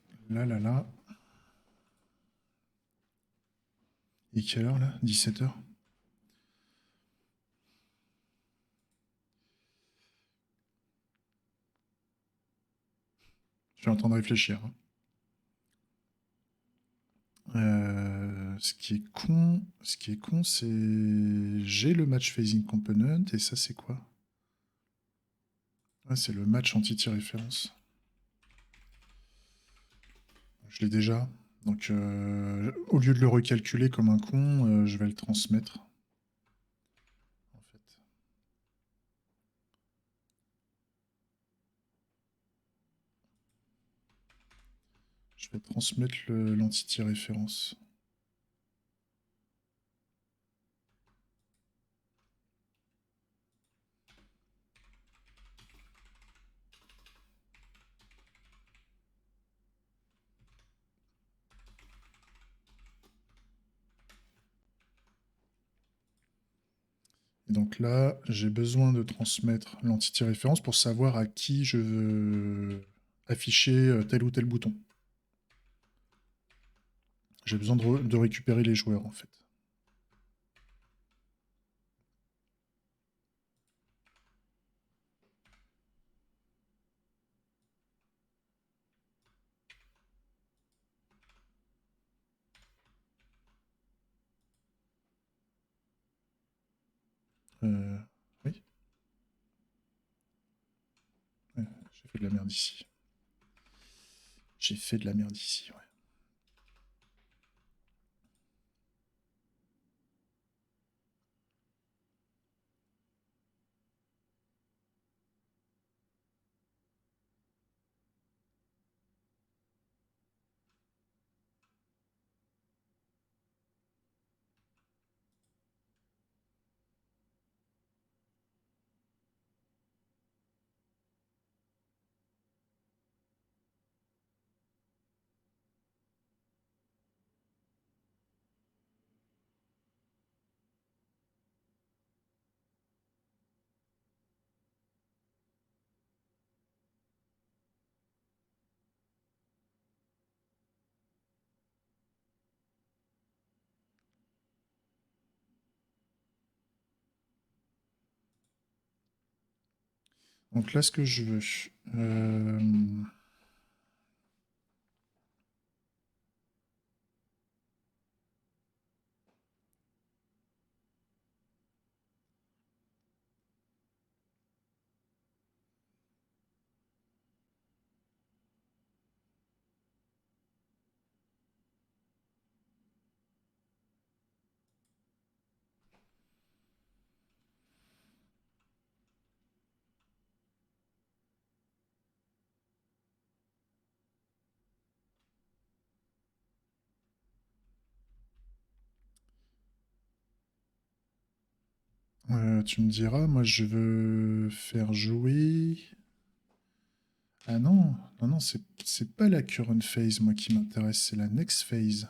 Et quelle heure là? 17h. Je suis en train de réfléchir, hein. Ce qui est con, c'est j'ai le match phasing component et ça c'est quoi? Ah, c'est le match entity référence. Je l'ai déjà. Donc au lieu de le recalculer comme un con, je vais le transmettre. En fait. Je vais transmettre l'entity référence. Et donc là, j'ai besoin de transmettre l'entity référence pour savoir à qui je veux afficher tel ou tel bouton. J'ai besoin de récupérer les joueurs en fait. Oui. J'ai fait de la merde ici. J'ai fait de la merde ici, ouais. Donc là, ce que je veux... tu me diras, moi je veux faire jouer... Ah non, non, non, c'est pas la current phase, moi, qui m'intéresse, c'est la next phase.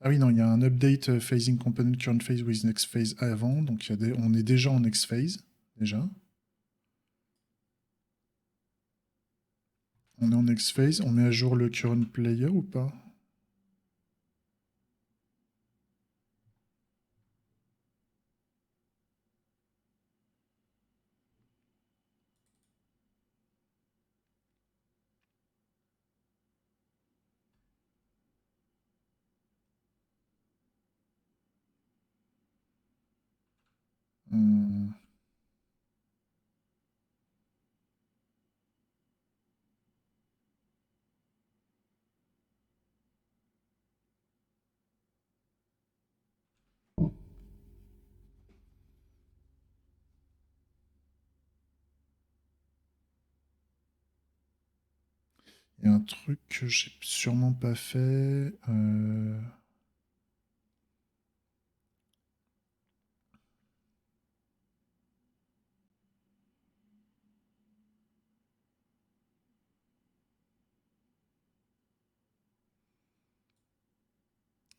Ah oui, non, il y a un update phasing component current phase with next phase avant, donc on est déjà en next phase, déjà. On est en next phase, on met à jour le current player ou pas? Hmm. Il y a un truc que j'ai sûrement pas fait.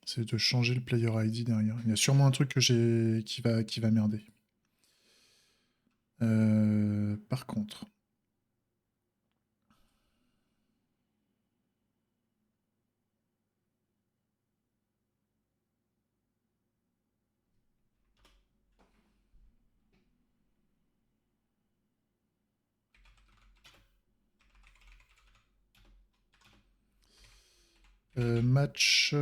C'est de changer le player ID derrière. Il y a sûrement un truc que j'ai qui va merder. Par contre, match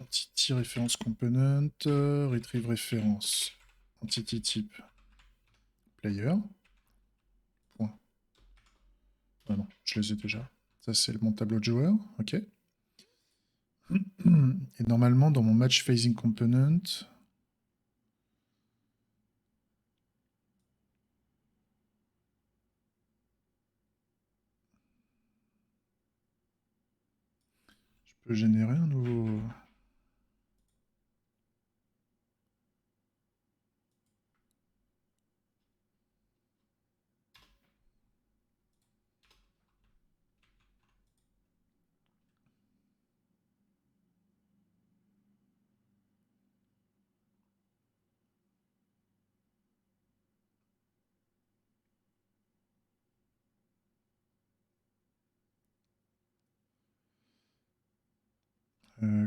entity reference component, retrieve référence entity type player. Point. Ah non, je les ai déjà. Ça, c'est mon tableau de joueur. Ok. Et normalement, dans mon match phasing component, je peux générer un nouveau.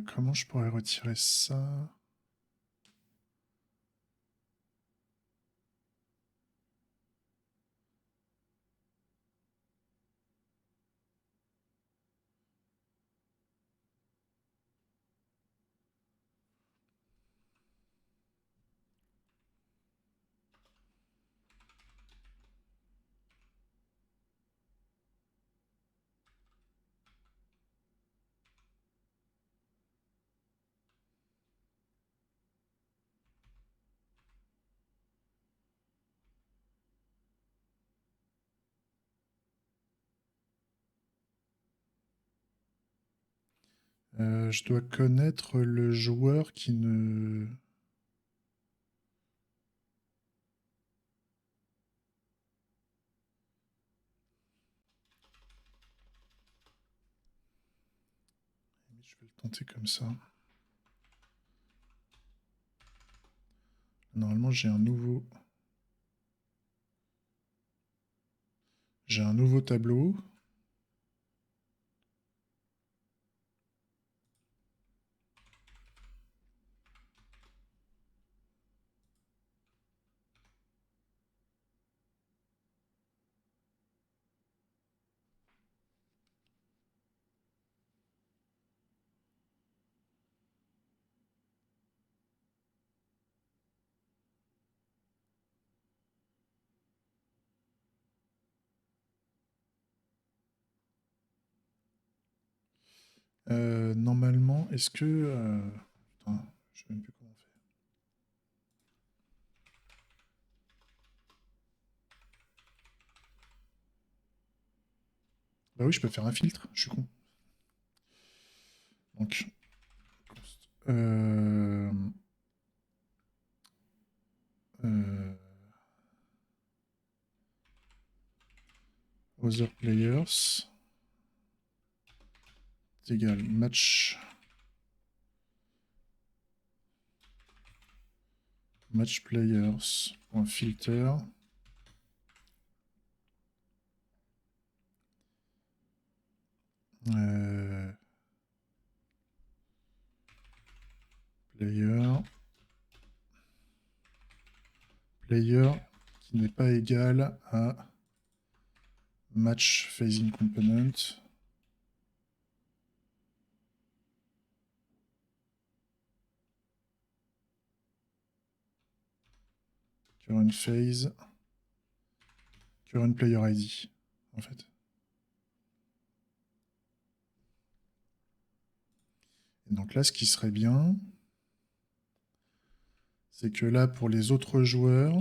Comment je pourrais retirer ça? Je dois connaître le joueur qui ne... Je vais le tenter comme ça. Normalement, j'ai un nouveau... J'ai un nouveau tableau. Normalement, est-ce que... Putain, je sais même plus comment on fait. Bah oui, je peux faire un filtre, je suis con. Donc... Euh... Other players est égal match players.filter player qui n'est pas égal à match phasing component current phase current player ID en fait. Et donc là, ce qui serait bien, c'est que là, pour les autres joueurs,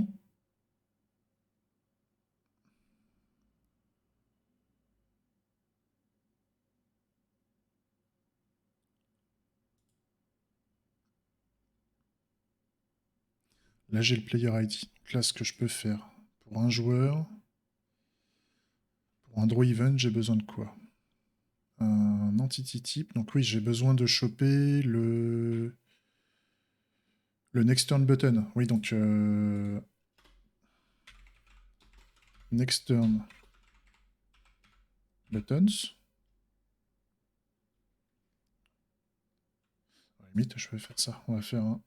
là, j'ai le player ID. Donc là, ce que je peux faire pour un joueur, pour un draw event, j'ai besoin de quoi? Un entity type. Donc oui, j'ai besoin de choper le next turn button. Oui, donc next turn buttons. À la limite, je vais faire ça. On va faire un...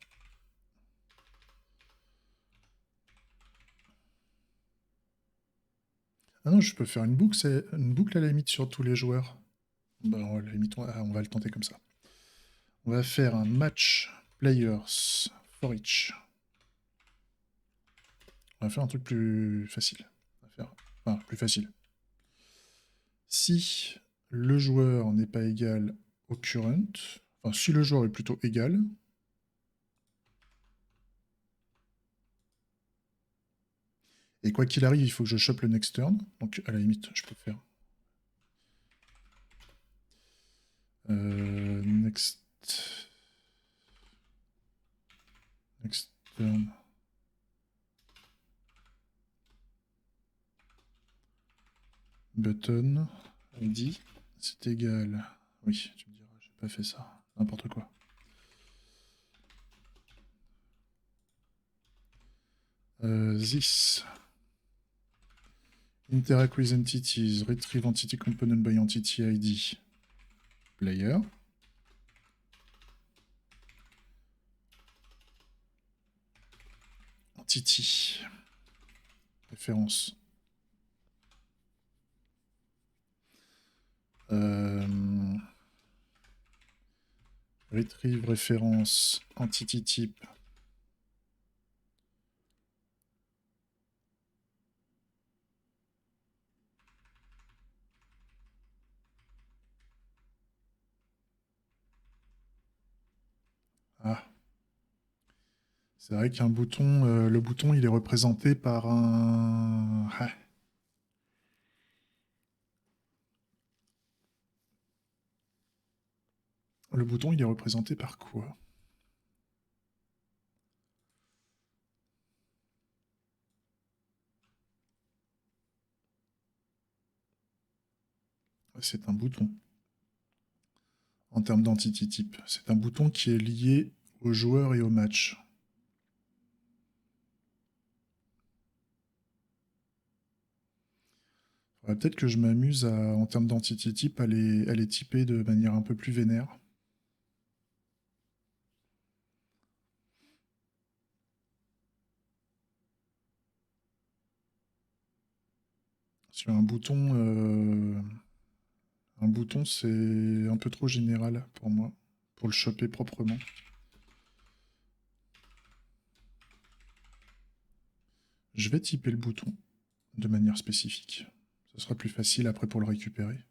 Ah non, je peux faire une boucle à la limite sur tous les joueurs. Bah, à la limite, on va le tenter comme ça. On va faire un match players for each. On va faire un truc plus facile. On va faire... Enfin, plus facile. Si le joueur n'est pas égal au current, enfin si le joueur est plutôt égal, et quoi qu'il arrive, il faut que je chope le next turn. Donc à la limite, je peux faire next turn button ID, c'est égal. Oui, tu me diras, j'ai pas fait ça. N'importe quoi. This interact with entities, retrieve entity component by entity ID player. Entity référence. Retrieve référence entity type. Ah. C'est vrai qu'un bouton, le bouton, il est représenté par un... Ah. Le bouton, il est représenté par quoi? C'est un bouton. En termes d'entity type. C'est un bouton qui est lié au joueur et au match. Peut-être que je m'amuse en termes d'entity type, à les typer de manière un peu plus vénère. Sur un bouton, c'est un peu trop général pour moi, pour le choper proprement. Je vais typer le bouton de manière spécifique. Ce sera plus facile après pour le récupérer.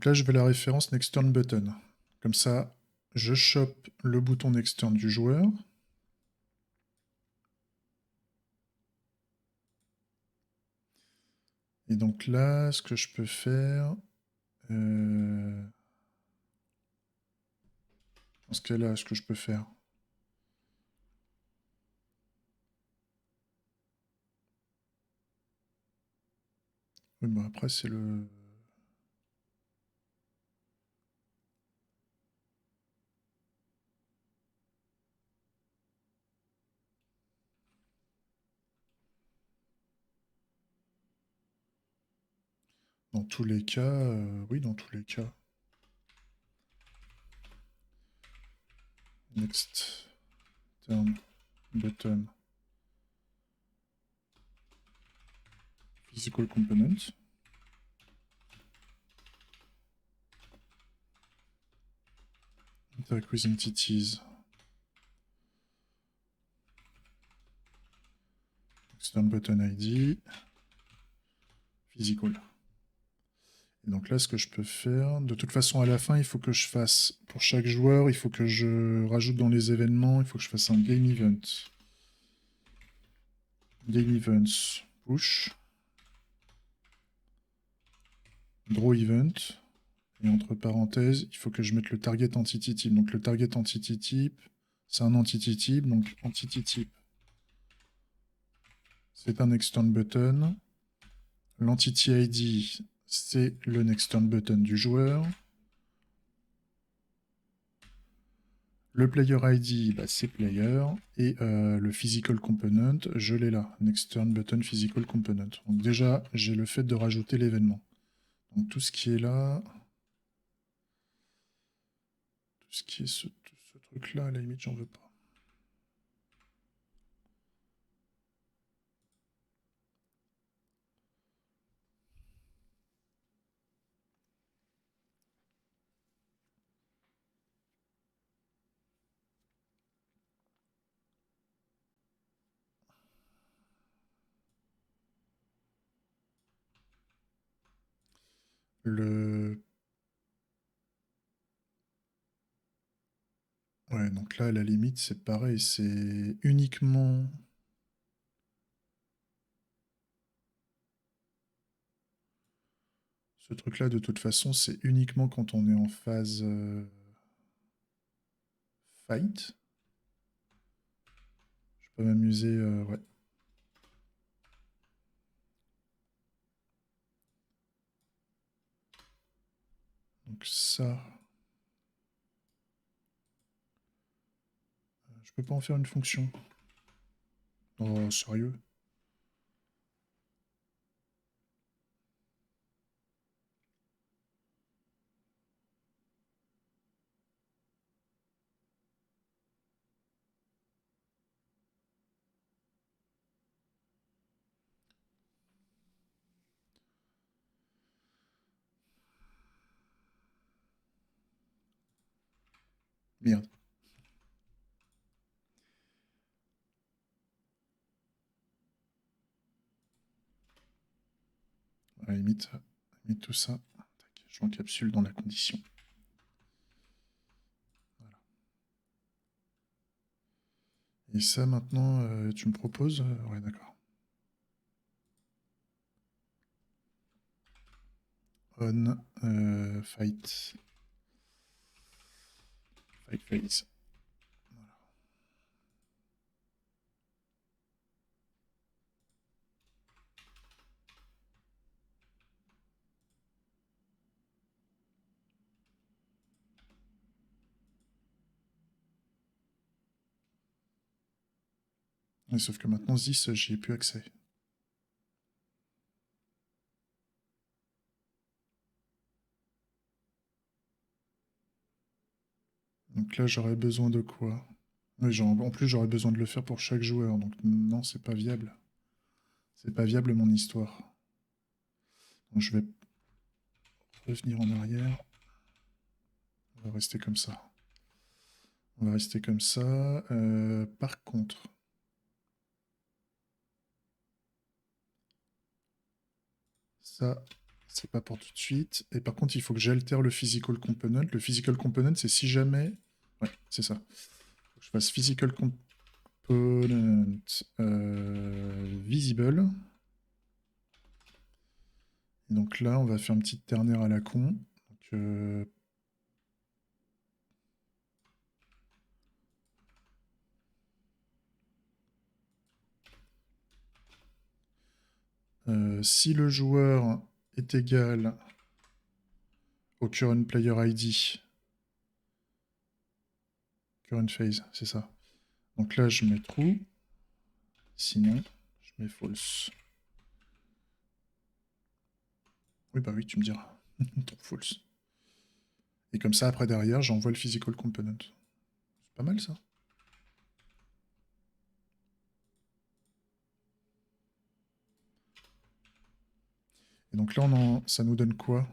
Donc là, je vais la référence Next Turn Button. Comme ça, je chope le bouton Next Turn du joueur. Et donc là, ce que je peux faire... Dans ce cas-là, ce que je peux faire... Oui, bon, après, c'est le... Dans tous les cas, oui, dans tous les cas. Next turn button physical component. Interact with entities. Next turn button ID. Physical. Et donc là, ce que je peux faire, de toute façon, à la fin, il faut que je fasse, pour chaque joueur, il faut que je rajoute dans les événements, il faut que je fasse un game event. Game events push. Draw event. Et entre parenthèses, il faut que je mette le target entity type. Donc le target entity type, c'est un entity type, donc entity type. C'est un next turn button. L'entity ID, c'est le next turn button du joueur. Le player ID, bah, c'est player. Et le physical component, je l'ai là. Next turn button physical component. Donc déjà, j'ai le fait de rajouter l'événement. Donc tout ce qui est là... Tout ce qui est ce truc-là, à la limite, j'en veux pas. Ouais, donc là, à la limite, c'est pareil, c'est uniquement... Ce truc-là, de toute façon, c'est uniquement quand on est en phase fight. Je peux m'amuser, ouais. Donc ça... Je peux pas en faire une fonction. Oh, sérieux? Merde. À la limite tout ça. Tac, je l'encapsule dans la condition. Voilà. Et ça, maintenant, tu me proposes? Ouais, d'accord. On fight. Fight phase. Voilà. Ouais, sauf que maintenant, Zis, j'y ai plus accès. Donc là, j'aurais besoin de quoi? Oui, en plus, j'aurais besoin de le faire pour chaque joueur. Donc non, c'est pas viable. C'est pas viable mon histoire. Donc je vais revenir en arrière. On va rester comme ça. On va rester comme ça. Par contre... Ça, c'est pas pour tout de suite. Et par contre, il faut que j'altère le physical component. Le physical component, c'est si jamais... Ouais, c'est ça. Faut que je fasse physical component visible. Et donc là, on va faire une petite ternaire à la con. Donc, si le joueur est égal au current player ID, current phase, c'est ça. Donc là, je mets true. Sinon, je mets false. Oui, bah oui, tu me diras. Trop false. Et comme ça, après, derrière, j'envoie le physical component. C'est pas mal, ça. Et donc là, ça nous donne quoi?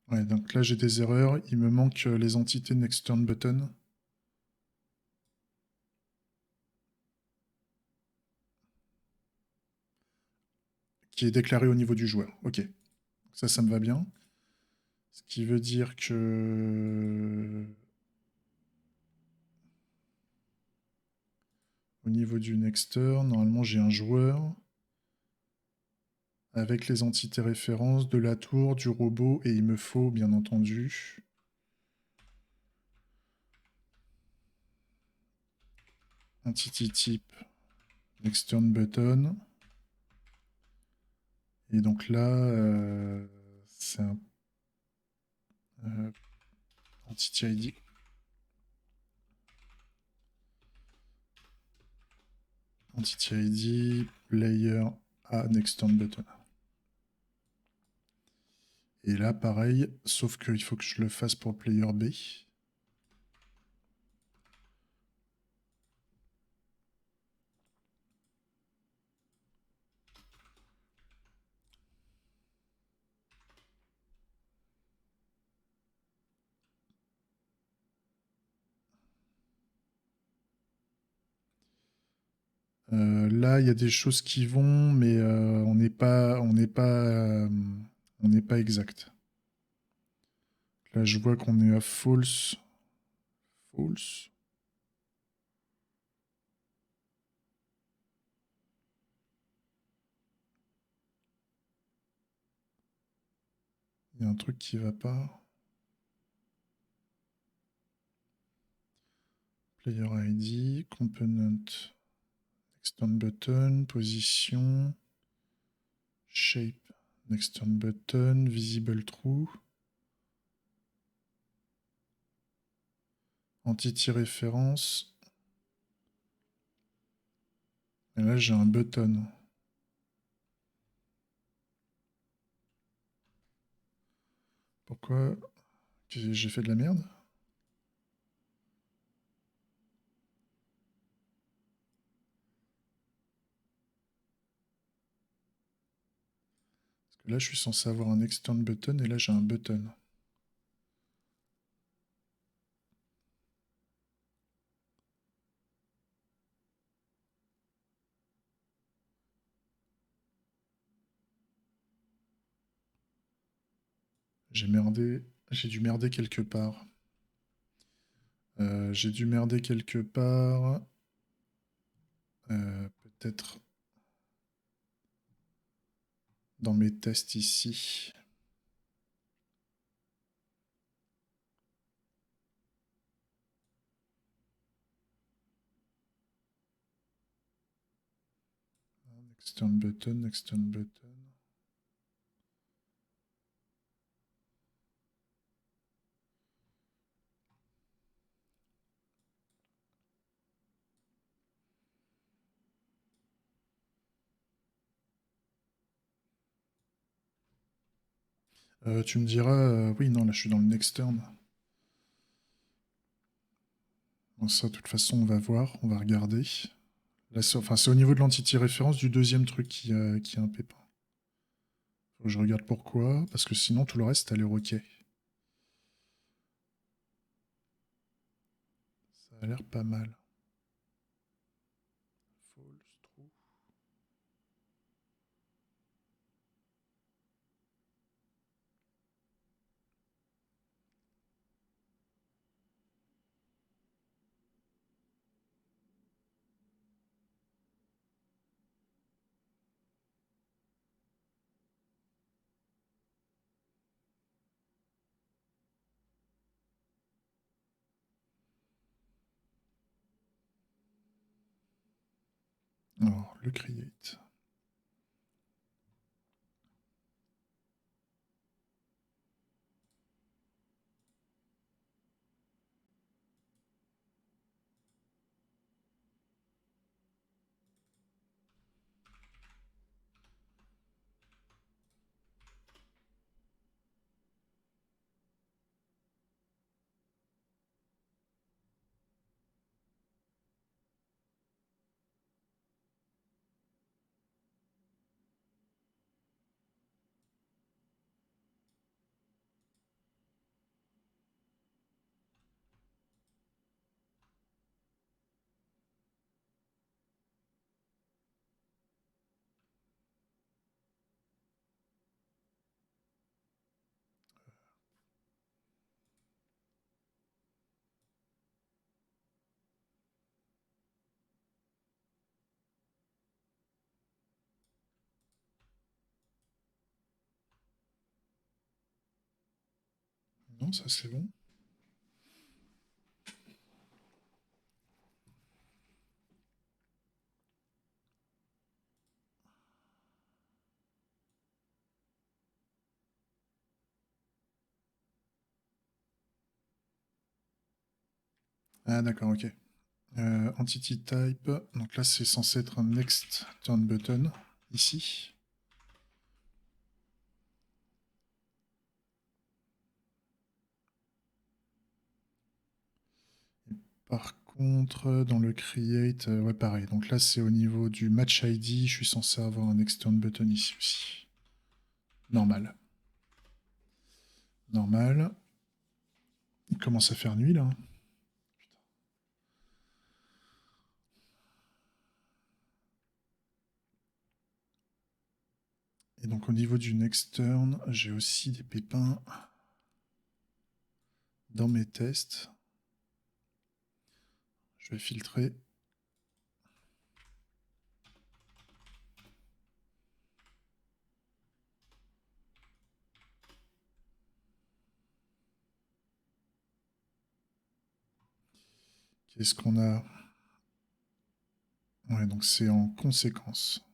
Ouais, donc là, j'ai des erreurs. Il me manque les entités next turn button. Qui est déclaré au niveau du joueur. Ok. Ça me va bien. Ce qui veut dire que... Au niveau du next turn, normalement, j'ai un joueur avec les entités références de la tour, du robot, et il me faut, bien entendu... Entity type next turn button. Et donc là, c'est un entity ID. Entity ID, player à next turn button. Et là, pareil, sauf qu'il faut que je le fasse pour le player B. Là, il y a des choses qui vont, mais on n'est pas exact. Là, je vois qu'on est à false. False. Il y a un truc qui va pas. Player ID, component, next turn button, position, shape, next turn button, visible true. Entity référence. Et là, j'ai un button. Pourquoi j'ai fait de la merde? Parce que là, je suis censé avoir un extern button et là, j'ai un button. J'ai merdé. J'ai dû merder quelque part. J'ai dû merder quelque part. Peut-être dans mes tests ici. Extern button, extern button. Tu me diras, oui, non, là je suis dans le next turn. Bon, ça, de toute façon, on va voir, on va regarder. Là, enfin, c'est au niveau de l'entity référence du deuxième truc qui a un pépin. Faut que je regarde pourquoi, parce que sinon tout le reste a l'air ok. Ça a l'air pas mal. False true. Alors, le create. Non, ça c'est bon. Ah d'accord, ok. Entity type, donc là c'est censé être un next turn button, ici. Par contre, dans le create, ouais pareil. Donc là c'est au niveau du match ID, je suis censé avoir un next turn button ici aussi. Normal. Normal. Il commence à faire nuit là. Et donc au niveau du next turn, j'ai aussi des pépins dans mes tests. Je vais filtrer. Qu'est-ce qu'on a? Ouais, donc c'est en conséquence.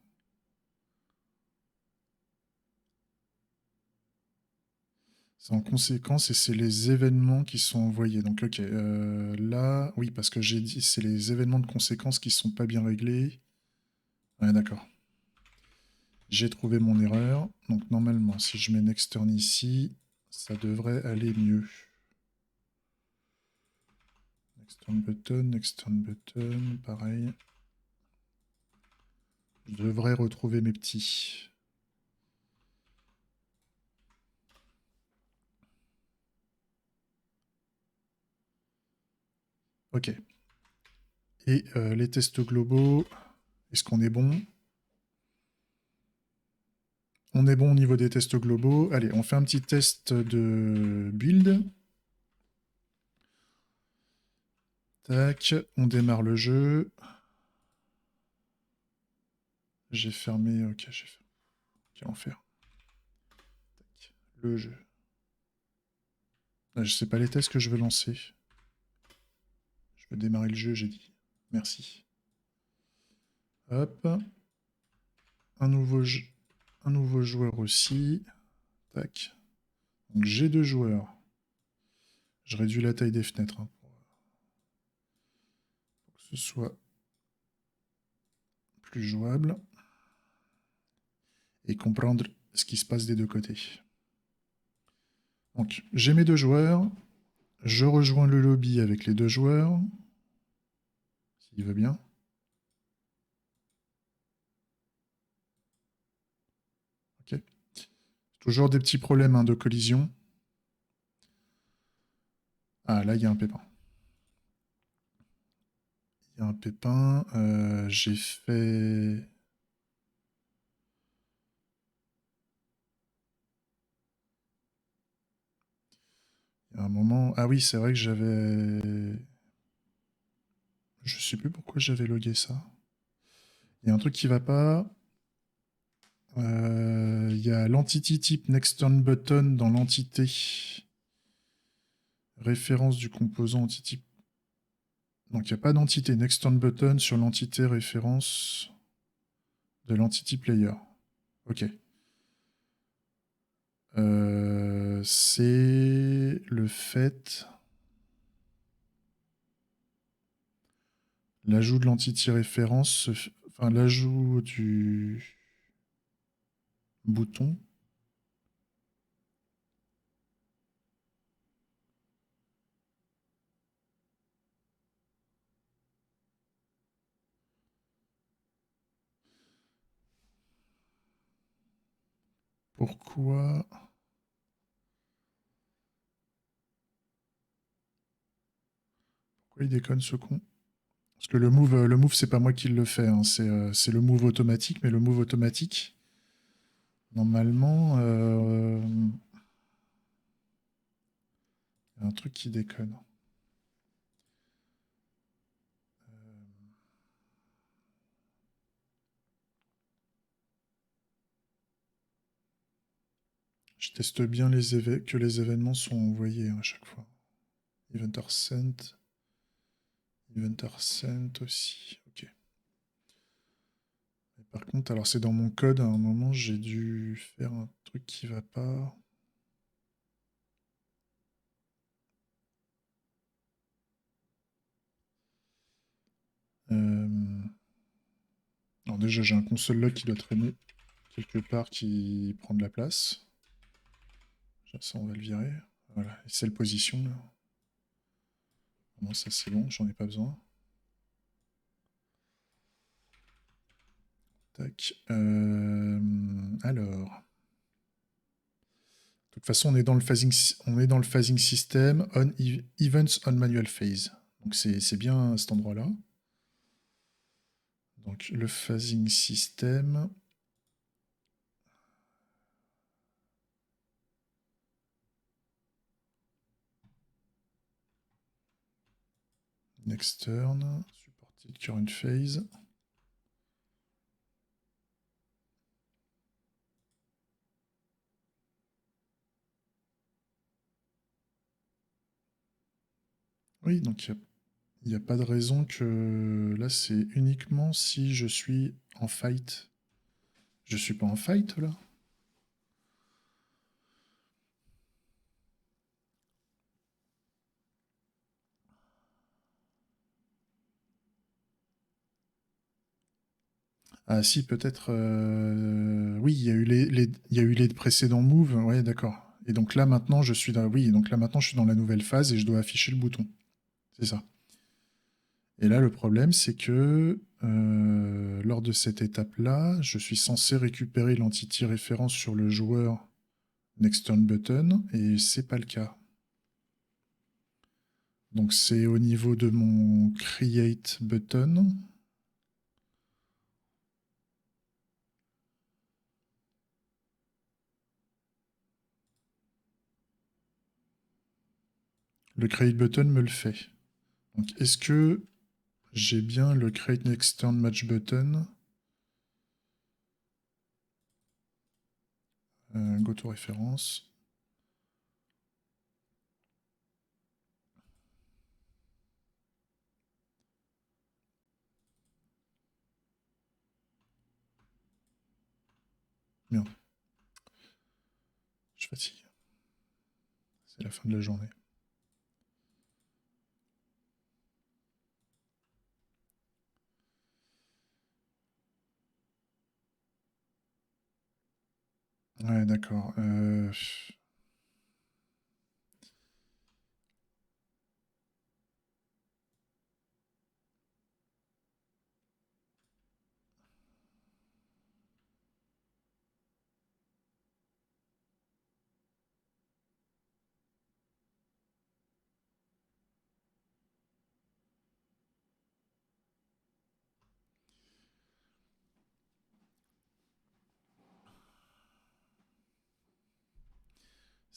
C'est en conséquence et c'est les événements qui sont envoyés. Donc ok, là, oui, parce que j'ai dit c'est les événements de conséquence qui sont pas bien réglés. Ouais, d'accord. J'ai trouvé mon erreur. Donc normalement, si je mets next turn ici, ça devrait aller mieux. Next turn button, pareil. Je devrais retrouver mes petits. Ok. Et les tests globaux, est-ce qu'on est bon? On est bon au niveau des tests globaux. Allez, on fait un petit test de build. Tac, on démarre le jeu. J'ai fermé. Ok, j'ai fermé. Quel enfer. Tac, le jeu. Ah, je sais pas les tests que je veux lancer. Je veux démarrer le jeu, j'ai dit. Merci. Hop. Un nouveau joueur aussi. Tac. Donc j'ai 2 joueurs. Je réduis la taille des fenêtres hein, pour que ce soit plus jouable. Et comprendre ce qui se passe des deux côtés. Donc j'ai mes 2 joueurs. Je rejoins le lobby avec les 2 joueurs. S'il veut bien. Toujours des petits problèmes hein, de collision. Ah, là, il y a un pépin. Il y a un pépin. J'ai fait... Il y a un moment... Ah oui, c'est vrai que j'avais... Je sais plus pourquoi j'avais logué ça. Il y a un truc qui va pas. Il y a l'entity type next turn button dans l'entité. Référence du composant entity. Donc il n'y a pas d'entité next turn button sur l'entité référence de l'entity player. Ok. C'est le fait. L'ajout de l'entity référence, enfin l'ajout du bouton. Pourquoi il déconne ce con? Parce que le move c'est pas moi qui le fais, hein, c'est le move automatique, mais le move automatique, normalement, il y a un truc qui déconne. Je teste bien que les événements sont envoyés hein, à chaque fois. Event are sent. Event are sent aussi. Ok. Et par contre, alors c'est dans mon code, à un moment, j'ai dû faire un truc qui va pas. Alors déjà, j'ai un console log qui doit traîner quelque part qui prend de la place. Ça, on va le virer. Voilà, et c'est le position là. Bon, ça c'est bon, j'en ai pas besoin. Tac. Alors. De toute façon, on est dans le phasing system on events on manual phase. Donc c'est bien à cet endroit-là. Donc le phasing system. Next turn. Supported current phase. Oui, donc il n'y a pas de raison que là, c'est uniquement si je suis en fight. Je suis pas en fight là? Ah si, peut-être. Oui, il y a eu il y a eu les précédents moves. Ouais, d'accord. Et donc là maintenant, je suis dans... Oui, donc là maintenant, je suis dans la nouvelle phase et je dois afficher le bouton. C'est ça. Et là, le problème, c'est que lors de cette étape-là, je suis censé récupérer l'entity référence sur le joueur Next Turn Button et c'est pas le cas. Donc c'est au niveau de mon Create Button. Le Create Button me le fait. Donc est-ce que j'ai bien le Create Next Turn Match Button? Go to référence. Merde. Je fatigue. C'est la fin de la journée. Ouais, d'accord.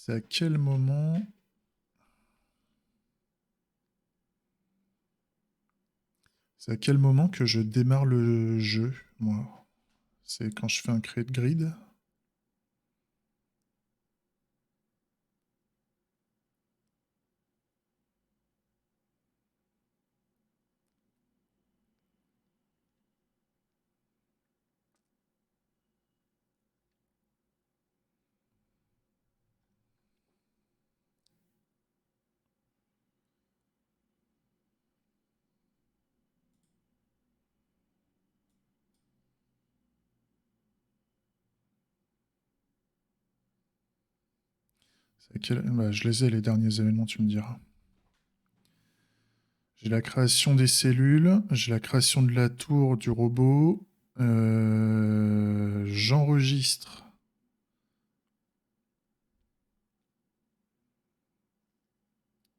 C'est à quel moment... C'est à quel moment que je démarre le jeu, moi? C'est quand je fais un create grid? Bah, je les ai, les derniers événements, tu me diras. J'ai la création des cellules, j'ai la création de la tour du robot, j'enregistre.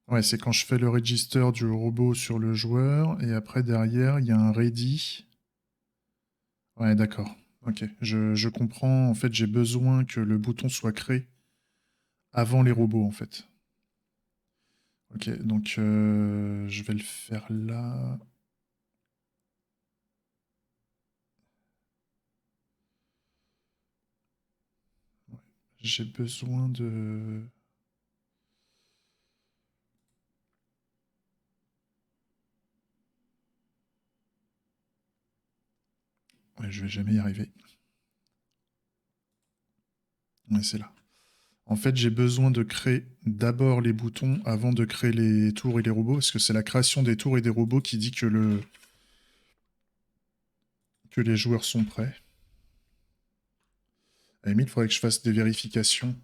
Ouais, c'est quand je fais le register du robot sur le joueur, et après derrière, il y a un ready. Ouais, d'accord. Ok, je comprends. En fait, j'ai besoin que le bouton soit créé avant les robots, en fait. Ok, donc je vais le faire là. Ouais, j'ai besoin de... Ouais, je vais jamais y arriver. Ouais, c'est là. En fait, j'ai besoin de créer d'abord les boutons avant de créer les tours et les robots, parce que c'est la création des tours et des robots qui dit que que les joueurs sont prêts. À la limite, il faudrait que je fasse des vérifications.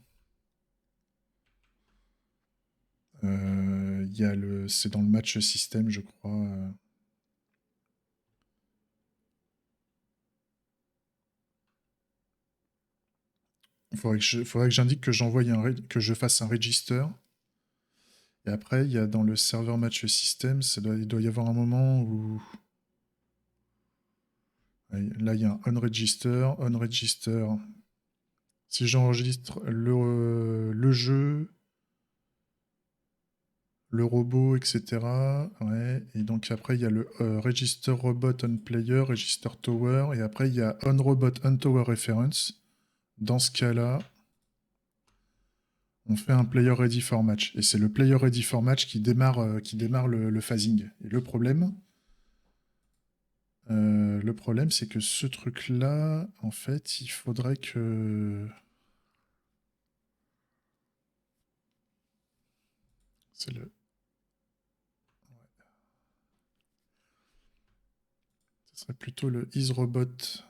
C'est dans le match système, je crois. Il faudrait que j'indique que que je fasse un register. Et après, il y a dans le serveur match system, il doit y avoir un moment où... Ouais, là, il y a un onregister, onregister. Si j'enregistre le jeu, le robot, etc. Ouais. Et donc après, il y a le register robot on player, register tower, et après, il y a on robot on tower reference. Dans ce cas-là, on fait un player ready for match. Et c'est le player ready for match qui démarre le phasing. Et le problème, c'est que ce truc-là, en fait, il faudrait que... C'est le... Ce serait plutôt le isRobot.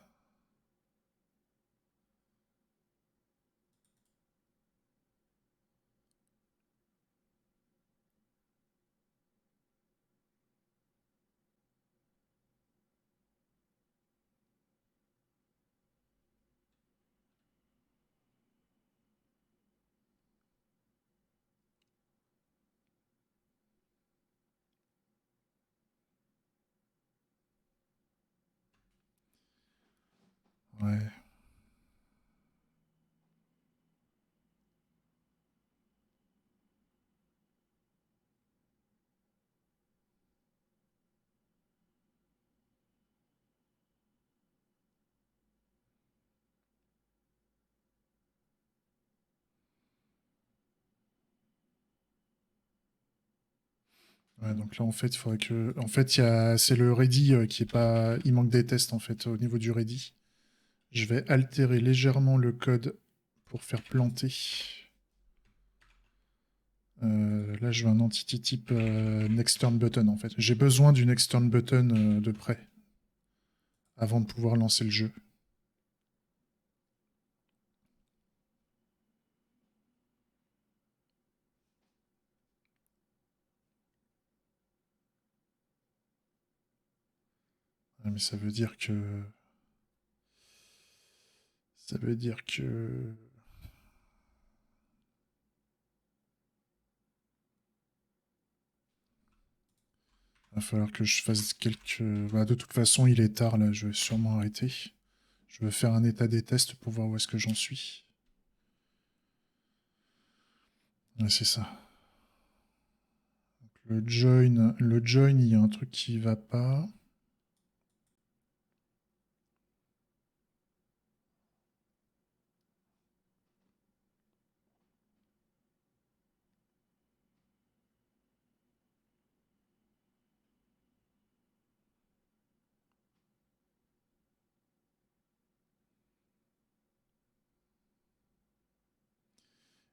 Ouais. Ouais, donc là, en fait, il faudrait que... En fait, c'est le ready qui est pas... Il manque des tests, en fait, au niveau du ready. Je vais altérer légèrement le code pour faire planter. Là, je veux un entity type next turn button, en fait. J'ai besoin du next turn button de près avant de pouvoir lancer le jeu. Ouais, mais ça veut dire que... Ça veut dire que... Il va falloir que je fasse quelques... Bah, de toute façon, il est tard, là. Je vais sûrement arrêter. Je vais faire un état des tests pour voir où est-ce que j'en suis. Ouais, c'est ça. Le join, il y a un truc qui va pas.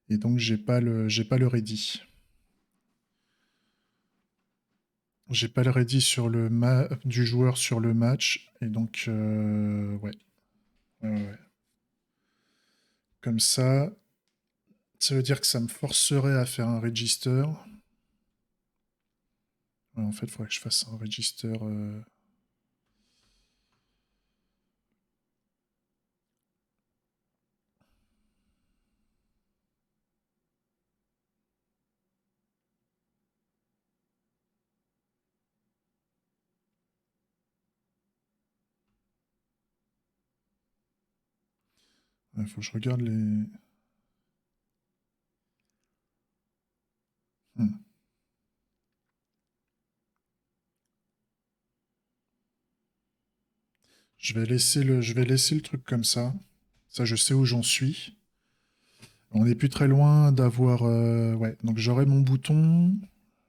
Et donc j'ai pas le ready. J'ai pas le ready sur du joueur sur le match. Et donc ouais. Ouais. Comme ça veut dire que ça me forcerait à faire un register. Ouais, en fait, il faudrait que je fasse un register. Il faut que je regarde les. Hmm. Je vais laisser le truc comme ça. Ça, je sais où j'en suis. On n'est plus très loin d'avoir. Ouais, donc j'aurai mon bouton.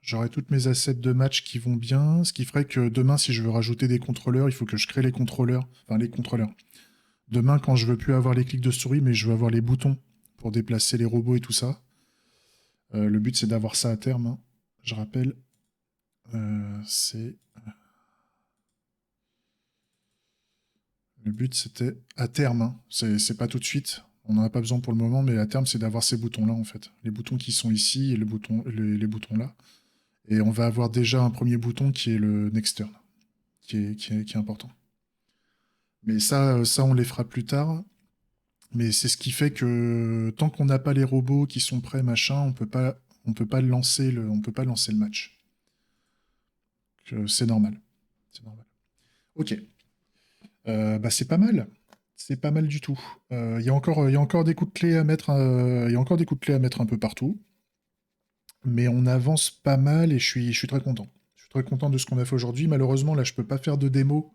J'aurai toutes mes assets de match qui vont bien. Ce qui ferait que demain, si je veux rajouter des contrôleurs, il faut que je crée les contrôleurs. Enfin, les contrôleurs. Demain, quand je veux plus avoir les clics de souris, mais je veux avoir les boutons pour déplacer les robots et tout ça. Le but, c'est d'avoir ça à terme, hein. Je rappelle, c'est. Le but, c'était à terme, hein. C'est pas tout de suite. On n'en a pas besoin pour le moment, mais à terme, c'est d'avoir ces boutons-là, en fait. Les boutons qui sont ici et les boutons là. Et on va avoir déjà un premier bouton qui est le Next Turn, qui est important. Mais ça, on les fera plus tard. Mais c'est ce qui fait que tant qu'on n'a pas les robots qui sont prêts, machin, on peut pas on peut pas lancer le match. C'est normal. C'est normal. Ok. Bah, c'est pas mal. C'est pas mal du tout. Il y a encore des coups de clé à mettre. Il y a encore des coups de clé à mettre un peu partout. Mais on avance pas mal et je suis très content. Je suis très content de ce qu'on a fait aujourd'hui. Malheureusement, là, je peux pas faire de démo.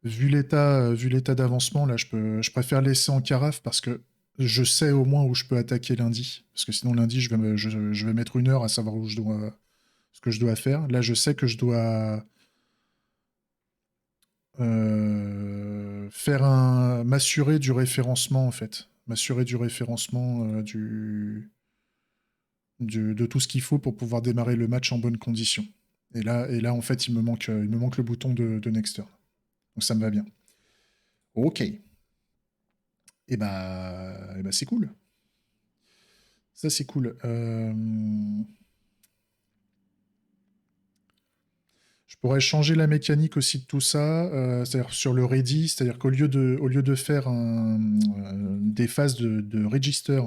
Vu l'état d'avancement, là, je préfère laisser en carafe parce que je sais au moins où je peux attaquer lundi. Parce que sinon, lundi, je vais mettre 1 heure à savoir ce que je dois faire. Là, je sais que je dois m'assurer du référencement, en fait. M'assurer du référencement de tout ce qu'il faut pour pouvoir démarrer le match en bonnes conditions. Et là en fait, il me manque le bouton de Next Turn. Donc ça me va bien. Ok. Et bah c'est cool. Ça, c'est cool. Je pourrais changer la mécanique aussi de tout ça, c'est-à-dire sur le ready, c'est-à-dire au lieu de faire des phases de register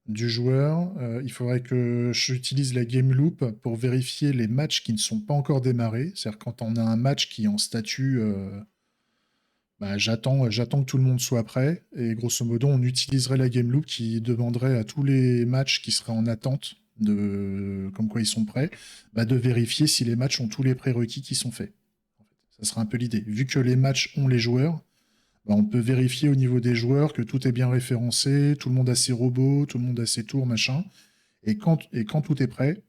du joueur, il faudrait que j'utilise la game loop pour vérifier les matchs qui ne sont pas encore démarrés. C'est-à-dire quand on a un match qui est en statut, bah, j'attends que tout le monde soit prêt. Et grosso modo, on utiliserait la game loop qui demanderait à tous les matchs qui seraient en attente, comme quoi ils sont prêts, bah, de vérifier si les matchs ont tous les prérequis qui sont faits. Ça sera un peu l'idée. Vu que les matchs ont les joueurs, bah, on peut vérifier au niveau des joueurs que tout est bien référencé, tout le monde a ses robots, tout le monde a ses tours, machin. Et quand tout est prêt,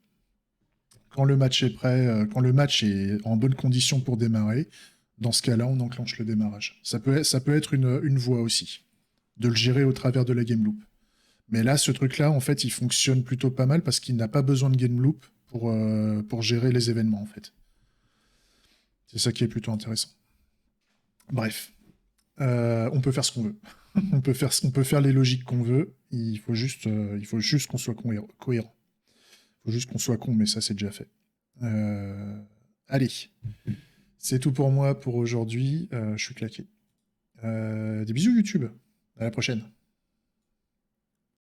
quand le match est prêt, quand le match est en bonne condition pour démarrer, dans ce cas-là, on enclenche le démarrage. Ça peut être une voie aussi, de le gérer au travers de la game loop. Mais là, ce truc-là, en fait, il fonctionne plutôt pas mal parce qu'il n'a pas besoin de game loop pour gérer les événements, en fait. C'est ça qui est plutôt intéressant. Bref, on peut faire ce qu'on veut. On peut faire les logiques qu'on veut. Il faut juste qu'on soit cohérent. Il faut juste qu'on soit con, mais ça, c'est déjà fait. Allez, c'est tout pour moi pour aujourd'hui. Je suis claqué. Des bisous YouTube. À la prochaine.